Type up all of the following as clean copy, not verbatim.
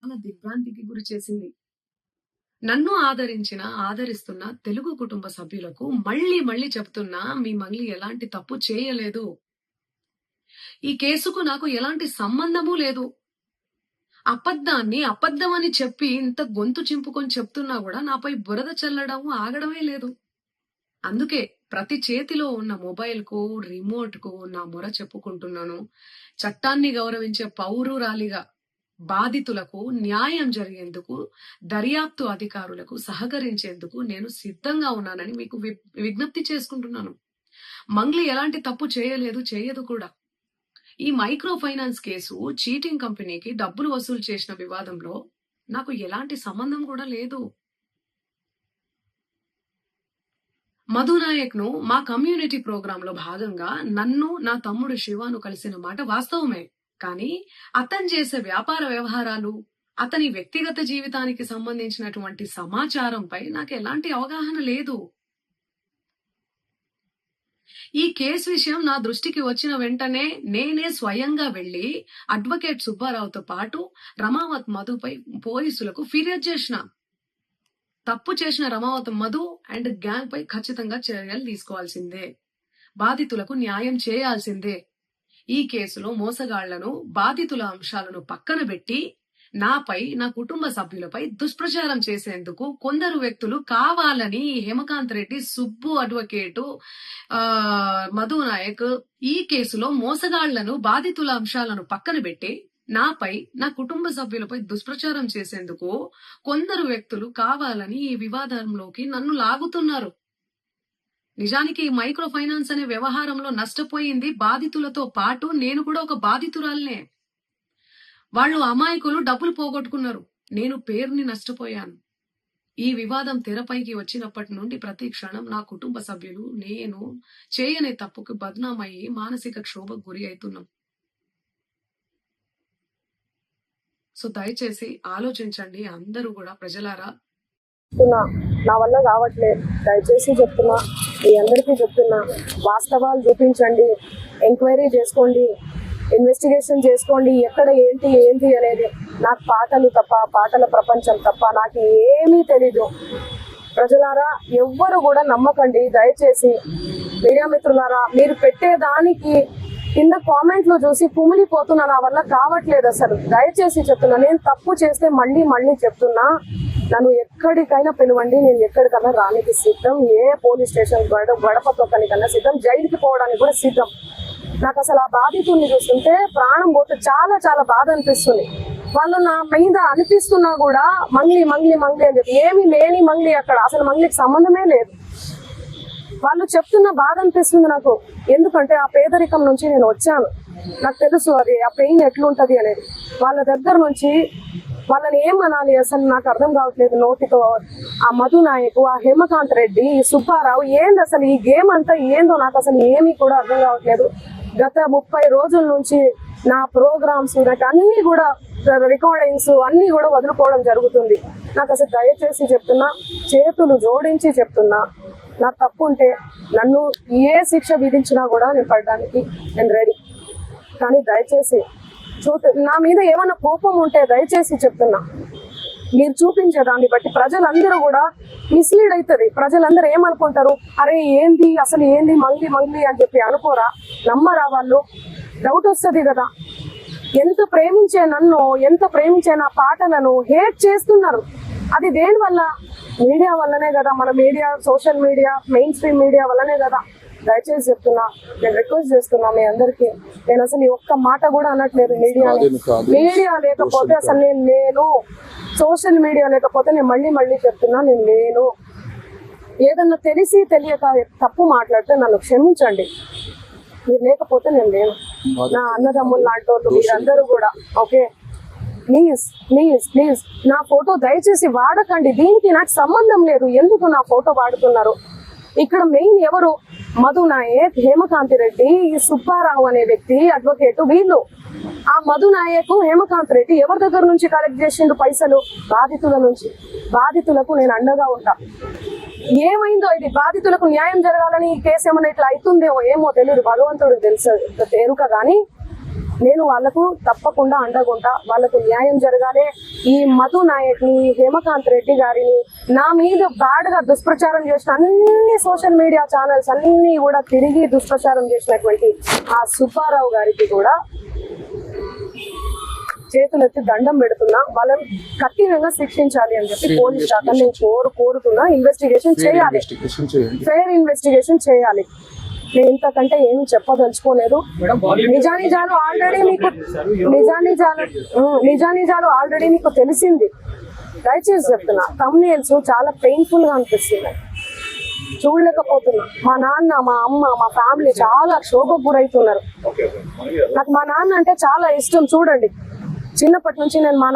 చాలా దిగ్భ్రాంతికి గురి చేసింది. నన్ను ఆదరిస్తున్న తెలుగు కుటుంబ సభ్యులకు మళ్ళీ మళ్ళీ చెప్తున్నా, మీ మంగ్లీ ఎలాంటి తప్పు చేయలేదు. ఈ కేసుకు నాకు ఎలాంటి సంబంధము లేదు. అబద్ధాన్ని అబద్ధమని చెప్పి ఇంత గొంతు చింపుకొని చెప్తున్నా కూడా నాపై బురద చల్లడం ఆగడమే లేదు. అందుకే ప్రతి చేతిలో ఉన్న మొబైల్ కు, రిమోట్ కు నా మొర చెప్పుకుంటున్నాను. చట్టాన్ని గౌరవించే పౌరురాలిగా బాధితులకు న్యాయం జరిగేందుకు, దర్యాప్తు అధికారులకు సహకరించేందుకు నేను సిద్ధంగా ఉన్నానని మీకు విజ్ఞప్తి చేసుకుంటున్నాను. మంగ్లీ ఎలాంటి తప్పు చేయలేదు, చేయదు కూడా. ఈ మైక్రో ఫైనాన్స్ కేసు చీటింగ్ కంపెనీకి డబ్బులు వసూలు చేసిన వివాదంలో నాకు ఎలాంటి సంబంధం కూడా లేదు. మధు నాయక్ ను మా కమ్యూనిటీ ప్రోగ్రామ్ లో భాగంగా నన్ను, నా తమ్ముడు శివాను కలిసిన మాట వాస్తవమే. కానీ అతను చేసే వ్యాపార వ్యవహారాలు, అతని వ్యక్తిగత జీవితానికి సంబంధించినటువంటి సమాచారంపై నాకు ఎలాంటి అవగాహన లేదు. ఈ కేసు విషయం నా దృష్టికి వచ్చిన వెంటనే నేనే స్వయంగా వెళ్లి అడ్వకేట్ సుబ్బారావుతో పాటు రమావత్ మధుపై పోలీసులకు ఫిర్యాదు చేసిన. తప్పు చేసిన రమావత్ మధు అండ్ గ్యాంగ్ పై ఖచ్చితంగా చర్యలు తీసుకోవాల్సిందే. బాధితులకు న్యాయం చేయాల్సిందే. ఈ కేసులో మోసగాళ్లను, బాధితుల అంశాలను పక్కన పెట్టి నాపై, నా కుటుంబ సభ్యులపై దుష్ప్రచారం చేసేందుకు కొందరు వ్యక్తులు కావాలని హేమకాంత్ రెడ్డి, సుబ్బు అడ్వకేటు, మధు నాయక్ ఈ కేసులో మోసగాళ్లను, బాధితుల అంశాలను పక్కన పెట్టి నాపై, నా కుటుంబ సభ్యులపై దుష్ప్రచారం చేసేందుకు కొందరు వ్యక్తులు కావాలని ఈ వివాదంలోకి నన్ను లాగుతున్నారు. నిజానికి మైక్రో ఫైనాన్స్ అనే వ్యవహారంలో నష్టపోయింది బాధితులతో పాటు నేను కూడా ఒక బాధితురాలనే. వాళ్ళు అమాయకులు డబ్బులు పోగొట్టుకున్నారు, నేను పేరుని నష్టపోయాను. ఈ వివాదం తెరపైకి వచ్చినప్పటి నుండి ప్రతి క్షణం నా కుటుంబ సభ్యులు, నేను చేయని తప్పుకు బద్నామయ్యి మానసిక క్షోభకు గురి అవుతున్నాం. సో దయచేసి ఆలోచించండి అందరూ కూడా, ప్రజలారా. నా వల్ల కావట్లేదు, దయచేసి చెప్తున్నా, మీ అందరికీ చెప్తున్నా, వాస్తవాలు చూపించండి, ఎంక్వైరీ చేసుకోండి, ఇన్వెస్టిగేషన్ చేసుకోండి, ఎక్కడ ఏంటి అనేది. నాకు పాటలు తప్ప, పాటల ప్రపంచం తప్ప నాకు ఏమీ తెలీదు. ప్రజలారా, ఎవ్వరు కూడా నమ్మకండి దయచేసి. మీడియా మిత్రులారా, మీరు పెట్టేదానికి కింద కామెంట్లు చూసి కుమిలిపోతున్నా, నా వల్ల కావట్లేదు అసలు. దయచేసి చెప్తున్నా, నేను తప్పు చేస్తే మళ్ళీ చెప్తున్నా, నన్ను ఎక్కడికైనా పిలవండి, నేను ఎక్కడికైనా రానికి సిద్ధం. ఏ పోలీస్ స్టేషన్ గడప తొక్కనికన్నా సిద్ధం, జైలుకి పోవడానికి కూడా సిద్ధం. నాకు అసలు ఆ బాధితుల్ని చూస్తుంటే ప్రాణం పోతే చాలా బాధ అనిపిస్తుంది. వాళ్ళు నా మీద అనిపిస్తున్నా కూడా మంగ్లీ అని చెప్పి, ఏమీ లేని మంగ్లీ అక్కడ, అసలు మంగ్లీకి సంబంధమే లేదు. వాళ్ళు చెప్తున్న బాధ అనిపిస్తుంది నాకు. ఎందుకంటే ఆ పేదరికం నుంచి నేను వచ్చాను, నాకు తెలుసు అది ఆ పెయిన్ ఎట్లుంటది అనేది. వాళ్ళ దగ్గర నుంచి వాళ్ళని ఏమనాలి అసలు నాకు అర్థం కావట్లేదు నోటితో. ఆ మధు నాయక్, ఆ హేమకాంత్ రెడ్డి, ఈ సుబ్బారావు, ఏంది అసలు ఈ గేమ్ అంతా ఏందో నాకు అసలు ఏమీ కూడా అర్థం కావట్లేదు. గత 30 రోజుల నుంచి నా ప్రోగ్రామ్స్, నాకు అన్ని కూడా రికార్డింగ్స్ అన్ని కూడా వదులుకోవడం జరుగుతుంది. నాకు అసలు దయచేసి చెప్తున్నా, చేతులు జోడించి చెప్తున్నా, నా తప్పు ఉంటే నన్ను ఏ శిక్ష విధించినా కూడా నేను పడడానికి నేను రెడీ. కానీ దయచేసి నా మీద ఏమైనా కోపం ఉంటే దయచేసి చెప్తున్నా, మీరు చూపించే దాన్ని బట్టి ప్రజలందరూ కూడా మిస్లీడ్ అవుతుంది. ప్రజలందరూ ఏమనుకుంటారు, అరే ఏంది అసలు ఏంది మంగ్లీ అని చెప్పి అనుకోరా, నమ్మరా వాళ్ళు? డౌట్ వస్తుంది కదా. ఎంత ప్రేమించే నన్ను, ఎంత ప్రేమించే నా పాటలను హేట్ చేస్తున్నారు. అది దేని వల్ల? మీడియా వల్లనే కదా. మన media, social media, main stream media వల్లనే కదా. దయచేసి చెప్తున్నా, నేను రిక్వెస్ట్ చేస్తున్నా మీ అందరికి. నేను అసలు ఒక్క మాట కూడా అనట్లేదు. మీడియా లేకపోతే అసలు నేను సోషల్ మీడియా లేకపోతే నేను మళ్ళీ చెప్తున్నా, నేను లేను. ఏదన్నా తెలిసి తెలియక తప్పు మాట్లాడితే నన్ను క్షమించండి. మీరు లేకపోతే నేను లేను. నా అన్నదమ్ములు లాంటి వాళ్ళు మీరందరూ కూడా, ఓకే, ప్లీజ్ నా ఫోటో దయచేసి వాడకండి. దీనికి నాకు సంబంధం లేదు. ఎందుకు నా ఫోటో వాడుతున్నారు? ఇక్కడ మెయిన్ ఎవరు? మధు నాయక్, హేమకాంత్ రెడ్డి, సుబ్బారావు అనే వ్యక్తి, అడ్వకేట్, వీళ్ళు. ఆ మధు నాయక్, హేమకాంత్ రెడ్డి ఎవరి దగ్గర నుంచి కలెక్ట్ చేసిండు పైసలు? బాధితుల నుంచి. బాధితులకు నేను అండగా ఉంటా. ఏమైందో ఇది, బాధితులకు న్యాయం జరగాలని ఈ కేసు ఏమైనా ఇట్లా అవుతుందేమో ఏమో తెలియదు, భగవంతుడికి తెలుసు ఎరుక. కానీ నేను వాళ్ళకు తప్పకుండా అండగుంటా. వాళ్ళకు న్యాయం జరగాలి. ఈ మధు నాయక్ని, హేమకాంత్ రెడ్డి గారిని, నా మీద బ్యాడ్ గా దుష్ప్రచారం చేసిన అన్ని సోషల్ మీడియా ఛానల్స్ అన్ని కూడా తిరిగి దుష్ప్రచారం చేసినటువంటి ఆ సుబ్బారావు గారికి కూడా చేతులెత్తి దండం పెడుతున్నా. వాళ్ళని కఠినంగా శిక్షించాలి అని చెప్పి పోలీస్ శాఖ నేను కోరుతున్నా. ఇన్వెస్టిగేషన్ చేయాలి, ఫెయిర్ ఇన్వెస్టిగేషన్ చేయాలి. నేను ఇంతకంటే ఏమి చెప్పదలుచుకోలేదు. నిజానిజాలు ఆల్రెడీ మీకు తెలిసింది. దయచేసి చెప్తున్నా, థంబ్నెయిల్స్ చాలా పెయిన్ఫుల్ గా అనిపిస్తున్నాయి, చూడలేకపోతున్నా. మా నాన్న, మా అమ్మ, మా ఫ్యామిలీ చాలా క్షోభకు గురవుతున్నారు. నాకు మా నాన్న అంటే చాలా ఇష్టం. చూడండి, చిన్నప్పటి నుంచి నేను మా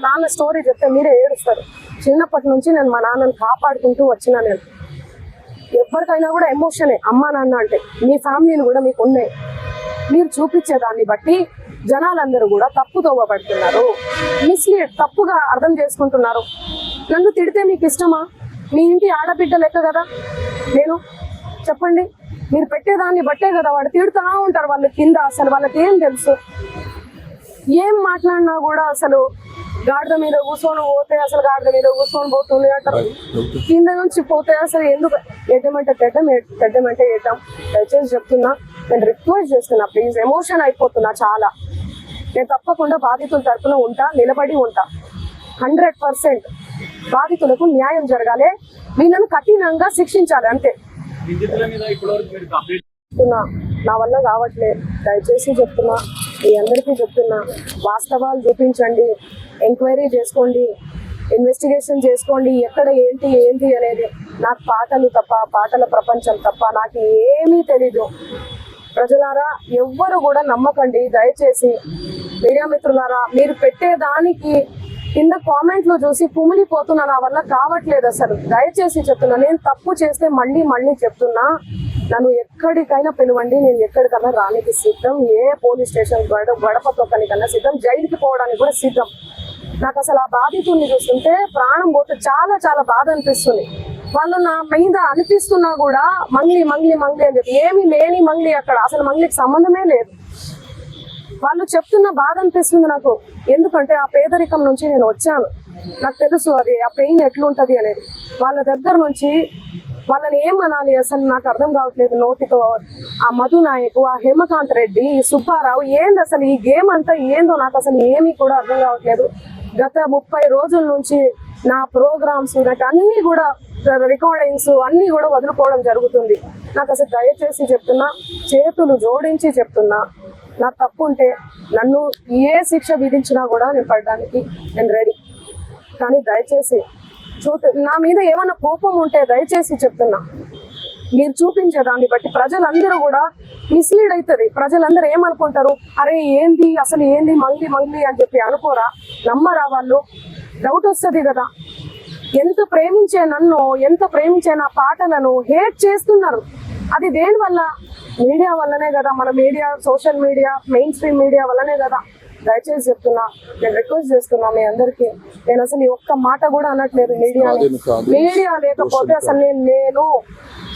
నాన్న స్టోరీ చెప్తే మీరే ఏడుస్తారు. చిన్నప్పటి నుంచి నేను మా నాన్నని కాపాడుకుంటూ వచ్చినా. నేను ఎవరికైనా కూడా ఎమోషనే అమ్మా నాన్న అంటే. మీ ఫ్యామిలీలు కూడా మీకు ఉన్నాయి. మీరు చూపించేదాన్ని బట్టి జనాలందరూ కూడా తప్పుదోవ పడుతున్నారు, మిస్లీడ్, తప్పుగా అర్థం చేసుకుంటున్నారు. నన్ను తిడితే మీకు ఇష్టమా? మీ ఇంటి ఆడబిడ్డ లెక్క కదా నేను, చెప్పండి. మీరు పెట్టేదాన్ని బట్టే కదా వాడు తిడుతూ ఉంటారు. వాళ్ళ కింద అసలు వాళ్ళకి ఏం తెలుసు? ఏం మాట్లాడినా కూడా అసలు గాడిద మీద కూర్చొని పోతే అసలు గాడిద మీద కూర్చొని పోతుంది అంటారు. కింద నుంచి పోతే అసలు ఎందుకు ఎట్టమంటే తెడ్డమంటే ఎడ్డాం. దయచేసి చెప్తున్నా, నేను రిక్వెస్ట్ చేస్తున్నా, ప్లీజ్. ఎమోషన్ అయిపోతున్నా చాలా. నేను తప్పకుండా బాధితుల తరఫున ఉంటా, నిలబడి ఉంటా. 100% బాధితులకు న్యాయం జరగాలి. వీళ్ళను కఠినంగా శిక్షించాలి, అంతే. నా వల్ల కావట్లేదు. దయచేసి చెప్తున్నా, మీ అందరికీ చెప్తున్నా, వాస్తవాలు చూపించండి, ఎంక్వైరీ చేసుకోండి, ఇన్వెస్టిగేషన్ చేసుకోండి. ఎక్కడ ఏంటి అనేది. నాకు పాటలు తప్ప, పాటల ప్రపంచం తప్ప నాకు ఏమీ తెలీదు. ప్రజలారా, ఎవ్వరు కూడా నమ్మకండి దయచేసి. మీడియా మిత్రులారా, మీరు పెట్టేదానికి కింద కామెంట్లు చూసి కుమిలిపోతున్నా. నా వల్ల కావట్లేదు అసలు. దయచేసి చెప్తున్నా, నేను తప్పు చేస్తే మళ్ళీ చెప్తున్నా, నన్ను ఎక్కడికైనా పిలవండి, నేను ఎక్కడికైనా రానికి సిద్ధం. ఏ పోలీస్ స్టేషన్ గడప తొక్కనికన్నా సిద్ధం, జైలుకి పోవడానికి కూడా సిద్ధం. నాకు అసలు ఆ బాధితుల్ని చూస్తుంటే ప్రాణం పోతే చాలా చాలా బాధ అనిపిస్తుంది. వాళ్ళు నా మీద అనిపిస్తున్నా కూడా మంగ్లీ అని చెప్పి, ఏమీ లేని మంగ్లీ అక్కడ, అసలు మంగ్లీకి సంబంధమే లేదు. వాళ్ళు చెప్తున్న బాధ అనిపిస్తుంది నాకు. ఎందుకంటే ఆ పేదరికం నుంచి నేను వచ్చాను, నాకు తెలుసు అది ఆ పెయిన్ ఎట్లుంటది అనేది. వాళ్ళ దగ్గర నుంచి వాళ్ళని ఏమనాలి అసలు నాకు అర్థం కావట్లేదు నోటితో. ఆ మధు నాయకు, ఆ హేమకాంత్ రెడ్డి, ఈ సుబ్బారావు, ఏంది అసలు ఈ గేమ్ అంతా ఏందో నాకు అసలు ఏమీ కూడా అర్థం కావట్లేదు. గత 30 రోజుల నుంచి నా ప్రోగ్రామ్స్, నాకు అన్ని కూడా రికార్డింగ్స్ అన్ని కూడా వదులుకోవడం జరుగుతుంది. నాకు అసలు దయచేసి చెప్తున్నా, చేతులు జోడించి చెప్తున్నా, నా తప్పు ఉంటే నన్ను ఏ శిక్ష విధించినా కూడా నేను పడడానికి నేను రెడీ. కానీ దయచేసి నా మీద ఏమైనా కోపం ఉంటే దయచేసి చెప్తున్నా, మీరు చూపించే దాన్ని బట్టి ప్రజలందరూ కూడా మిస్లీడ్ అవుతుంది. ప్రజలందరూ ఏమనుకుంటారు, అరే ఏంది అసలు ఏంది మంగ్లీ అని చెప్పి అనుకోరా, నమ్మరా వాళ్ళు? డౌట్ వస్తుంది కదా. ఎంత ప్రేమించే నన్ను, ఎంత ప్రేమించే నా పాటలను హేట్ చేస్తున్నారు. అది దేని వల్ల? మీడియా వల్లనే కదా. మన media, social media, main stream media వల్లనే కదా. దయచేసి చెప్తున్నా, నేను రిక్వెస్ట్ చేస్తున్నా మీ అందరికి. నేను అసలు ఈ ఒక్క మాట కూడా అనట్లేదు. మీడియా లేకపోతే అసలు నేను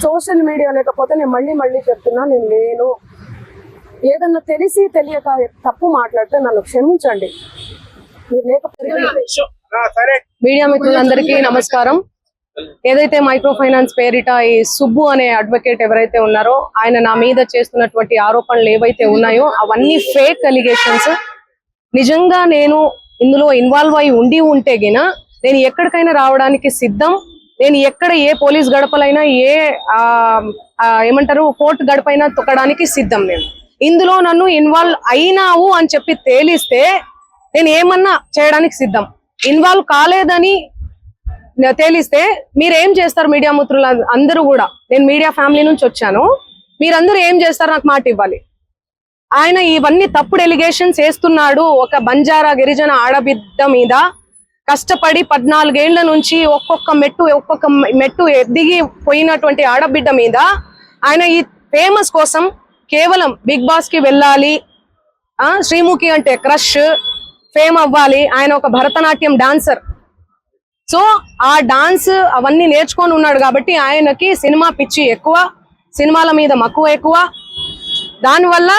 సోషల్ మీడియా లేకపోతే నేను మళ్ళీ చెప్తున్నా, నేను లేను. ఏదన్నా తెలిసి తెలియక తప్పు మాట్లాడితే నన్ను క్షమించండి. మీరు లేకపోతే. మీడియా మిత్రులందరికీ నమస్కారం. ఏదైతే మైక్రో ఫైనాన్స్ పేరిట ఈ సుబ్బు అనే అడ్వకేట్ ఎవరైతే ఉన్నారో ఆయన నా మీద చేస్తున్నటువంటి ఆరోపణలు ఏవైతే ఉన్నాయో అవన్నీ ఫేక్ అలిగేషన్స్. నిజంగా నేను ఇందులో ఇన్వాల్వ్ అయి ఉంటే గిన నేను ఎక్కడికైనా రావడానికి సిద్ధం. నేను ఎక్కడ ఏ పోలీస్ గడపలైనా, ఏ ఏమంటారు కోర్టు గడపైనా తొక్కడానికి సిద్ధం. నేను ఇందులో నన్ను ఇన్వాల్వ్ అయినావు అని చెప్పి తేలిస్తే నేను ఏమన్నా చేయడానికి సిద్ధం. ఇన్వాల్వ్ కాలేదని తేలిస్తే మీరేం చేస్తారు? మీడియా మిత్రులు అందరూ కూడా, నేను మీడియా ఫ్యామిలీ నుంచి వచ్చాను, మీరందరూ ఏం చేస్తారు నాకు మాట ఇవ్వాలి. ఆయన ఇవన్నీ తప్పుడు ఎలిగేషన్స్ వేస్తున్నాడు. ఒక బంజారా గిరిజన ఆడబిడ్డ మీద కష్టపడి 14 ఏళ్ల నుంచి ఒక్కొక్క మెట్టు ఎదిగి పోయినటువంటి ఆడబిడ్డ మీద ఆయన ఈ ఫేమస్ కోసం కేవలం బిగ్ బాస్ కి వెళ్ళాలి, శ్రీముఖి అంటే క్రష్, ఫేమ్ అవ్వాలి. ఆయన ఒక భరతనాట్యం డాన్సర్. సో ఆ డాన్స్ అవన్నీ నేర్చుకొని ఉన్నాడు కాబట్టి ఆయనకి సినిమా పిచ్చి ఎక్కువ, సినిమాల మీద మక్కువ ఎక్కువ. దానివల్ల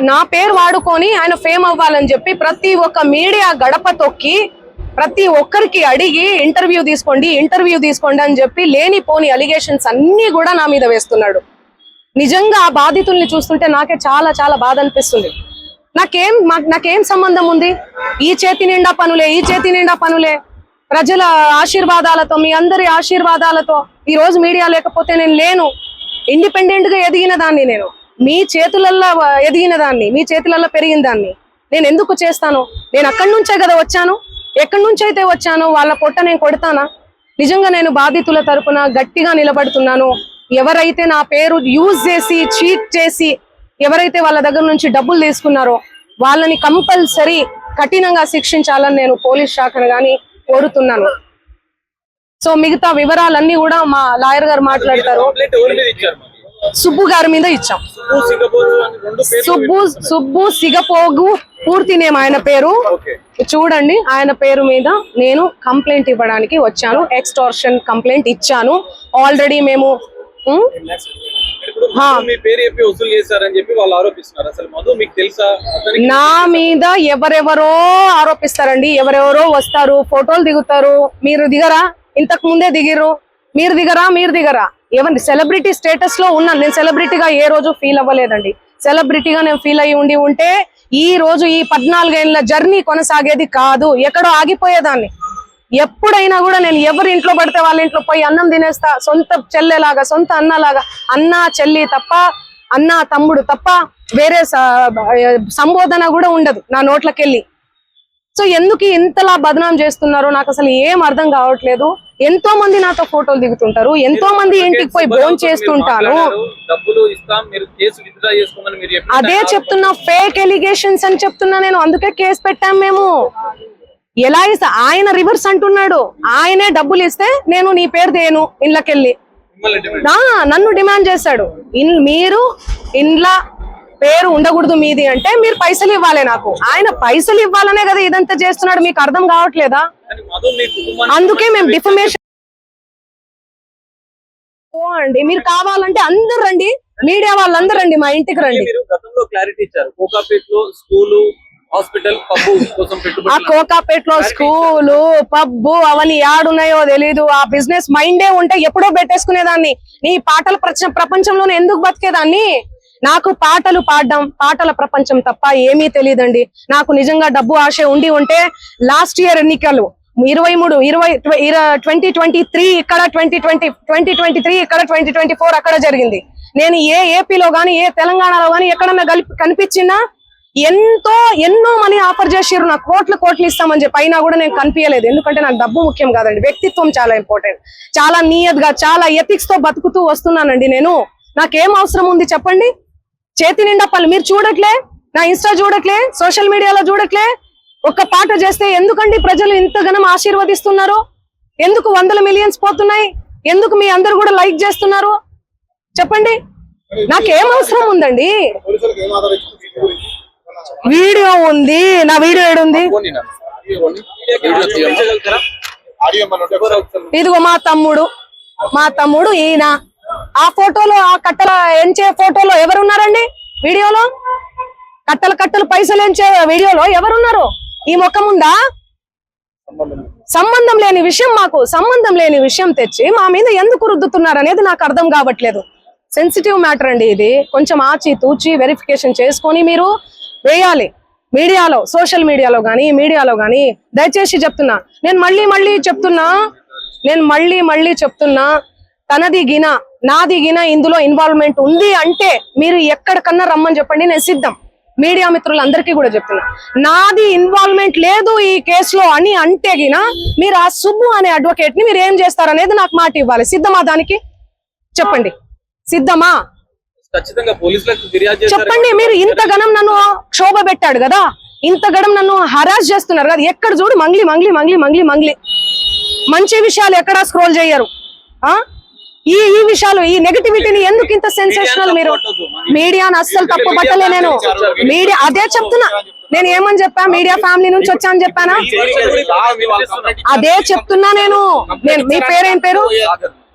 నా పేరు వాడుకొని ఆయన ఫేమ్ అవ్వాలని చెప్పి ప్రతి ఒక్క మీడియా గడప తొక్కి ప్రతి ఒక్కరికి అడిగి ఇంటర్వ్యూ తీసుకోండి అని చెప్పి లేనిపోని అలిగేషన్స్ అన్ని కూడా నా మీద వేస్తున్నాడు. నిజంగా ఆ బాధితుల్ని చూస్తుంటే నాకే చాలా చాలా బాధ అనిపిస్తుంది. నాకేం సంబంధం ఉంది? ఈ చేతి నిండా పనులే ప్రజల ఆశీర్వాదాలతో, మీ అందరి ఆశీర్వాదాలతో ఈ రోజు మీడియా లేకపోతే నేను లేను. ఇండిపెండెంట్ గా ఎదిగిన దాన్ని, నేను మీ చేతులల్లో ఎదిగిన దాన్ని, మీ చేతులల్లో పెరిగిన దాన్ని నేను ఎందుకు చేస్తాను? నేను అక్కడి నుంచే కదా వచ్చాను. ఎక్కడి నుంచి అయితే వచ్చాను వాళ్ళ పొట్ట నేను కొడతానా? నిజంగా నేను బాధితుల తరపున గట్టిగా నిలబడుతున్నాను. ఎవరైతే నా పేరు యూజ్ చేసి చీట్ చేసి ఎవరైతే వాళ్ళ దగ్గర నుంచి డబ్బులు తీసుకున్నారో వాళ్ళని కంపల్సరీ కఠినంగా శిక్షించాలని నేను పోలీస్ శాఖను గాని కోరుతున్నాను. సో మిగతా వివరాలన్నీ కూడా మా లాయర్ గారు మాట్లాడతారు. సుబ్బు గారి మీద ఇచ్చాం. సుబ్బు సిగపోగు పూర్తి నేమ్ ఆయన పేరు. చూడండి, ఆయన పేరు మీద నేను కంప్లైంట్ ఇవ్వడానికి వచ్చాను. ఎక్స్టార్షన్ కంప్లైంట్ ఇచ్చాను ఆల్రెడీ. మేము నా మీద ఎవరెవరో ఆరోపిస్తారండి. ఎవరెవరో వస్తారు, ఫోటోలు దిగుతారు. మీరు దిగరా? ఇంతకు ముందే దిగిర్రు. మీరు దిగరా? ఎవరి సెలబ్రిటీ స్టేటస్ లో ఉన్నాను నేను. సెలబ్రిటీగా ఏ రోజు ఫీల్ అవ్వలేదండి. సెలబ్రిటీగా నేను ఫీల్ అయ్యి ఉంటే ఈ రోజు ఈ 14 ఏళ్ల జర్నీ కొనసాగేది కాదు, ఎక్కడో ఆగిపోయేదాన్ని. ఎప్పుడైనా కూడా నేను ఎవరి ఇంట్లో పడితే వాళ్ళ ఇంట్లో పోయి అన్నం తినేస్తా. సొంత చెల్లెలాగా, సొంత అన్నలాగా. అన్న చెల్లి తప్ప, అన్న తమ్ముడు తప్ప వేరే సంబోధన కూడా ఉండదు నా నోట్లకెళ్ళి. సో ఎందుకు ఇంతలా బదనాం చేస్తున్నారో నాకు అసలు ఏం అర్థం కావట్లేదు. ఎంతో మంది నాతో ఫోటోలు దిగుతుంటారు, ఎంతో మంది ఇంటికి పోయి భోజనం చేస్తుంటాను. అదే చెప్తున్నా, ఫేక్ ఎలిగేషన్స్ అని చెప్తున్నా నేను. అందుకే కేసు పెట్టాం మేము. ఎలా ఇస్తా? ఆయన రివర్స్ అంటున్నాడు. ఆయనే డబ్బులు ఇస్తే నేను నీ పేరు దేను ఇండ్లకెళ్ళి. నన్ను డిమాండ్ చేశాడు. మీరు ఇండ్ల పేరు ఉండకూడదు మీది అంటే మీరు పైసలు ఇవ్వాలి నాకు. ఆయన పైసలు ఇవ్వాలనే కదా ఇదంతా చేస్తున్నాడు. మీకు అర్థం కావట్లేదా? అందుకే మేము డిఫమేషన్ అండి. మీరు కావాలంటే అందరు రండి, మీడియా వాళ్ళందరూ రండి, మా ఇంటికి రండి. ఆ కోకాపేటలో స్కూలు, పబ్బు అవన్నీ యాడున్నాయో తెలీదు. ఆ బిజినెస్ మైండే ఉంటే ఎప్పుడో పెట్టేసుకునేదాన్ని. నీ పాటల ప్రపంచంలోనే ఎందుకు బతికేదాన్ని? నాకు పాటలు పాడడం, పాటల ప్రపంచం తప్ప ఏమీ తెలియదండి. నాకు నిజంగా డబ్బు ఆశ ఉంటే లాస్ట్ ఇయర్ ఎన్నికలు 2023 ఇక్కడ, 2023 ఇక్కడ, 2024 అక్కడ జరిగింది. నేను ఏ ఏపీలో గానీ ఏ తెలంగాణలో గానీ ఎక్కడన్నా కనిపించినా ఎన్నో మనీ ఆఫర్ చేసిర్రు. నాకు కోట్లు ఇస్తామని చెప్పి. అయినా కూడా నేను కనిపించలేదు. ఎందుకంటే నాకు డబ్బు ముఖ్యం కాదండి, వ్యక్తిత్వం చాలా ఇంపార్టెంట్. చాలా నియత్గా, చాలా ఎథిక్స్ తో బతుకుతూ వస్తున్నానండి నేను. నాకేం అవసరం ఉంది చెప్పండి? చేతి నిండా పనులు. మీరు చూడట్లే, నా ఇన్స్టా చూడట్లే, సోషల్ మీడియాలో చూడట్లే. ఒక్క పాట చేస్తే ఎందుకండి ప్రజలు ఇంతగానం ఆశీర్వదిస్తున్నారు? ఎందుకు 100 మిలియన్స్ పోతున్నాయి? ఎందుకు మీ అందరు కూడా లైక్ చేస్తున్నారు చెప్పండి? నాకేం అవసరం ఉందండి? వీడియో ఉంది, నా వీడియో ఏడుంది? ఇదిగో మా తమ్ముడు ఈయన. ఆ ఫోటోలో, ఆ కట్టల ఎంచే ఫోటోలో ఎవరున్నారండి? వీడియోలో కట్టలు పైసలు ఎంచే వీడియోలో ఎవరున్నారు? ఈ ముఖం ఉందా? సంబంధం లేని విషయం, మాకు సంబంధం లేని విషయం తెచ్చి మా మీద ఎందుకు రుద్దుతున్నారు అనేది నాకు అర్థం కావట్లేదు. సెన్సిటివ్ మ్యాటర్ అండి ఇది. కొంచెం ఆచి తూచి వెరిఫికేషన్ చేసుకొని మీరు వేయాలి మీడియాలో, సోషల్ మీడియాలో గానీ. దయచేసి చెప్తున్నా, నేను మళ్ళీ చెప్తున్నా, తనది గిన నాది గిన ఇందులో ఇన్వాల్వ్మెంట్ ఉంది అంటే మీరు ఎక్కడికన్నా రమ్మని చెప్పండి, నేను సిద్ధం. మీడియా మిత్రులందరికీ కూడా చెప్తున్నా, నాది ఇన్వాల్వ్మెంట్ లేదు ఈ కేసులో అని అంటే గిన మీరు ఆ సుబ్బు అనే అడ్వకేట్ ని మీరు ఏం చేస్తారనేది నాకు మాట ఇవ్వాలి. సిద్ధమా? దానికి చెప్పండి, సిద్ధమా? చెప్పండి. మీరు ఇంతగనం నన్ను క్షోభ పెట్టాడు కదా, ఇంతగనం నన్ను హరాస్ చేస్తున్నారు కదా. ఎక్కడ చూడు మంగ్లీ. మంచి విషయాలు ఎక్కడా స్క్రోల్ చేయరు. ఈ విషయాలు, ఈ నెగటివిటీని ఎందుకు ఇంత సెన్సేషనల్? మీరు మీడియాను అస్సలు తప్పు పట్టలే నేను. మీడియా అదే చెప్తున్నా. నేను ఏమని చెప్పా? మీడియా ఫ్యామిలీ నుంచి వచ్చా అని చెప్పానా? అదే చెప్తున్నా నేను. మీ పేరేం పేరు?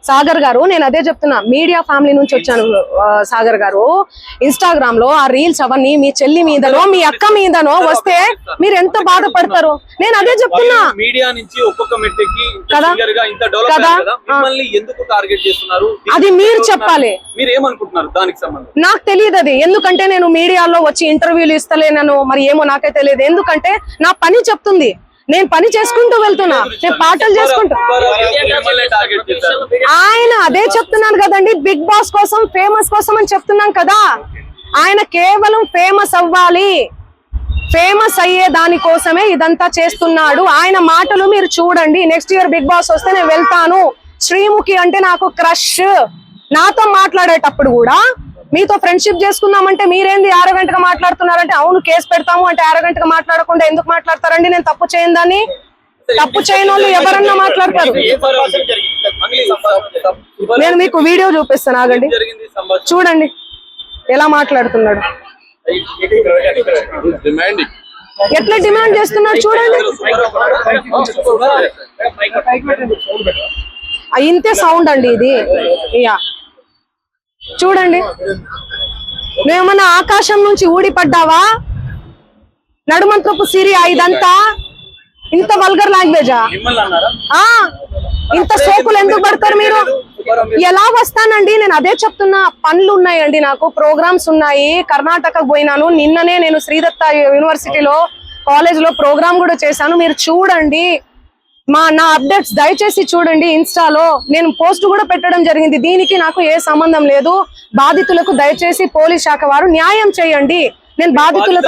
సాగర్ గారు, నేను అదే చెప్తున్నా, మీడియా ఫ్యామిలీ నుంచి వచ్చాను. సాగర్ గారు, ఇన్స్టాగ్రామ్ లో ఆ రీల్స్ అవన్నీ మీ చెల్లి మీదనో మీ అక్క మీదనో వస్తే మీరు ఎంత బాధపడతారు. నేను అదే చెప్తున్నా. మీడియా నుంచి ఒక్కొక్క మెట్టుకి కదా? ఇంత డెవలప్ కదా? అయ్యారు కదా, మిమ్మల్ని ఎందుకు టార్గెట్ చేస్తున్నారు? అది మీరు చెప్పాలి. మీరు ఏమనుకుంటున్నారు దానికి సంబంధం? నాకు తెలియదు అది, ఎందుకంటే నేను మీడియాలో వచ్చి ఇంటర్వ్యూలు ఇస్తలేనను, మరి ఏమో నాకే తెలియదు. ఎందుకంటే నా పని చెప్తుంది, నేను పని చేసుకుంటూ వెళ్తున్నా, నేను పాటలు చేసుకుంటూ. ఆయన అదే చెప్తున్నాను కదండి, బిగ్ బాస్ కోసం, ఫేమస్ కోసం అని చెప్తున్నాం కదా. ఆయన కేవలం ఫేమస్ అవ్వాలి, ఫేమస్ అయ్యే దానికోసమే ఇదంతా చేస్తున్నాడు. ఆయన మాటలు మీరు చూడండి. నెక్స్ట్ ఇయర్ బిగ్ బాస్ వస్తే నేను వెళ్తాను. శ్రీముఖి అంటే నాకు క్రష్. నాతో మాట్లాడేటప్పుడు కూడా మీతో ఫ్రెండ్షిప్ చేసుకుందామంటే మీరేంది ఆరగంటగా మాట్లాడుతున్నారంటే, అవును కేసు పెడతాము అంటే ఆరగంటగా మాట్లాడకుండా ఎందుకు మాట్లాడతారండి? నేను తప్పు చేయను దాన్ని. తప్పు చేయని వాళ్ళు ఎవరన్నా మాట్లాడతారు. నేను మీకు వీడియో చూపిస్తాను, ఆగండి, చూడండి ఎలా మాట్లాడుతున్నాడు, ఎట్లా డిమాండ్ చేస్తున్నాడు చూడండి. ఇంతే సౌండ్ అండి ఇది. యా చూడండి, నువ్వేమన్నా ఆకాశం నుంచి ఊడిపడ్డావా? నడుమంతపు సిరియా ఇదంతా ఇంత వల్గర్ లాంగ్వేజా? ఇంత సోకులు ఎందుకు పడతారు మీరు? ఎలా వస్తానండి? నేను అదే చెప్తున్నా, పనులు ఉన్నాయండి, నాకు ప్రోగ్రామ్స్ ఉన్నాయి. కర్ణాటకకు పోయినాను నిన్ననే. నేను శ్రీదత్త యూనివర్సిటీలో కాలేజ్ లో ప్రోగ్రామ్ కూడా చేశాను. మీరు చూడండి నా అప్డేట్స్ దయచేసి చూడండి. ఇన్స్టాలో నేను పోస్ట్ కూడా పెట్టడం జరిగింది. దీనికి నాకు ఏ సంబంధం లేదు. బాధితులకు దయచేసి పోలీస్ శాఖ వారు న్యాయం చేయండి. నేను బాధితుల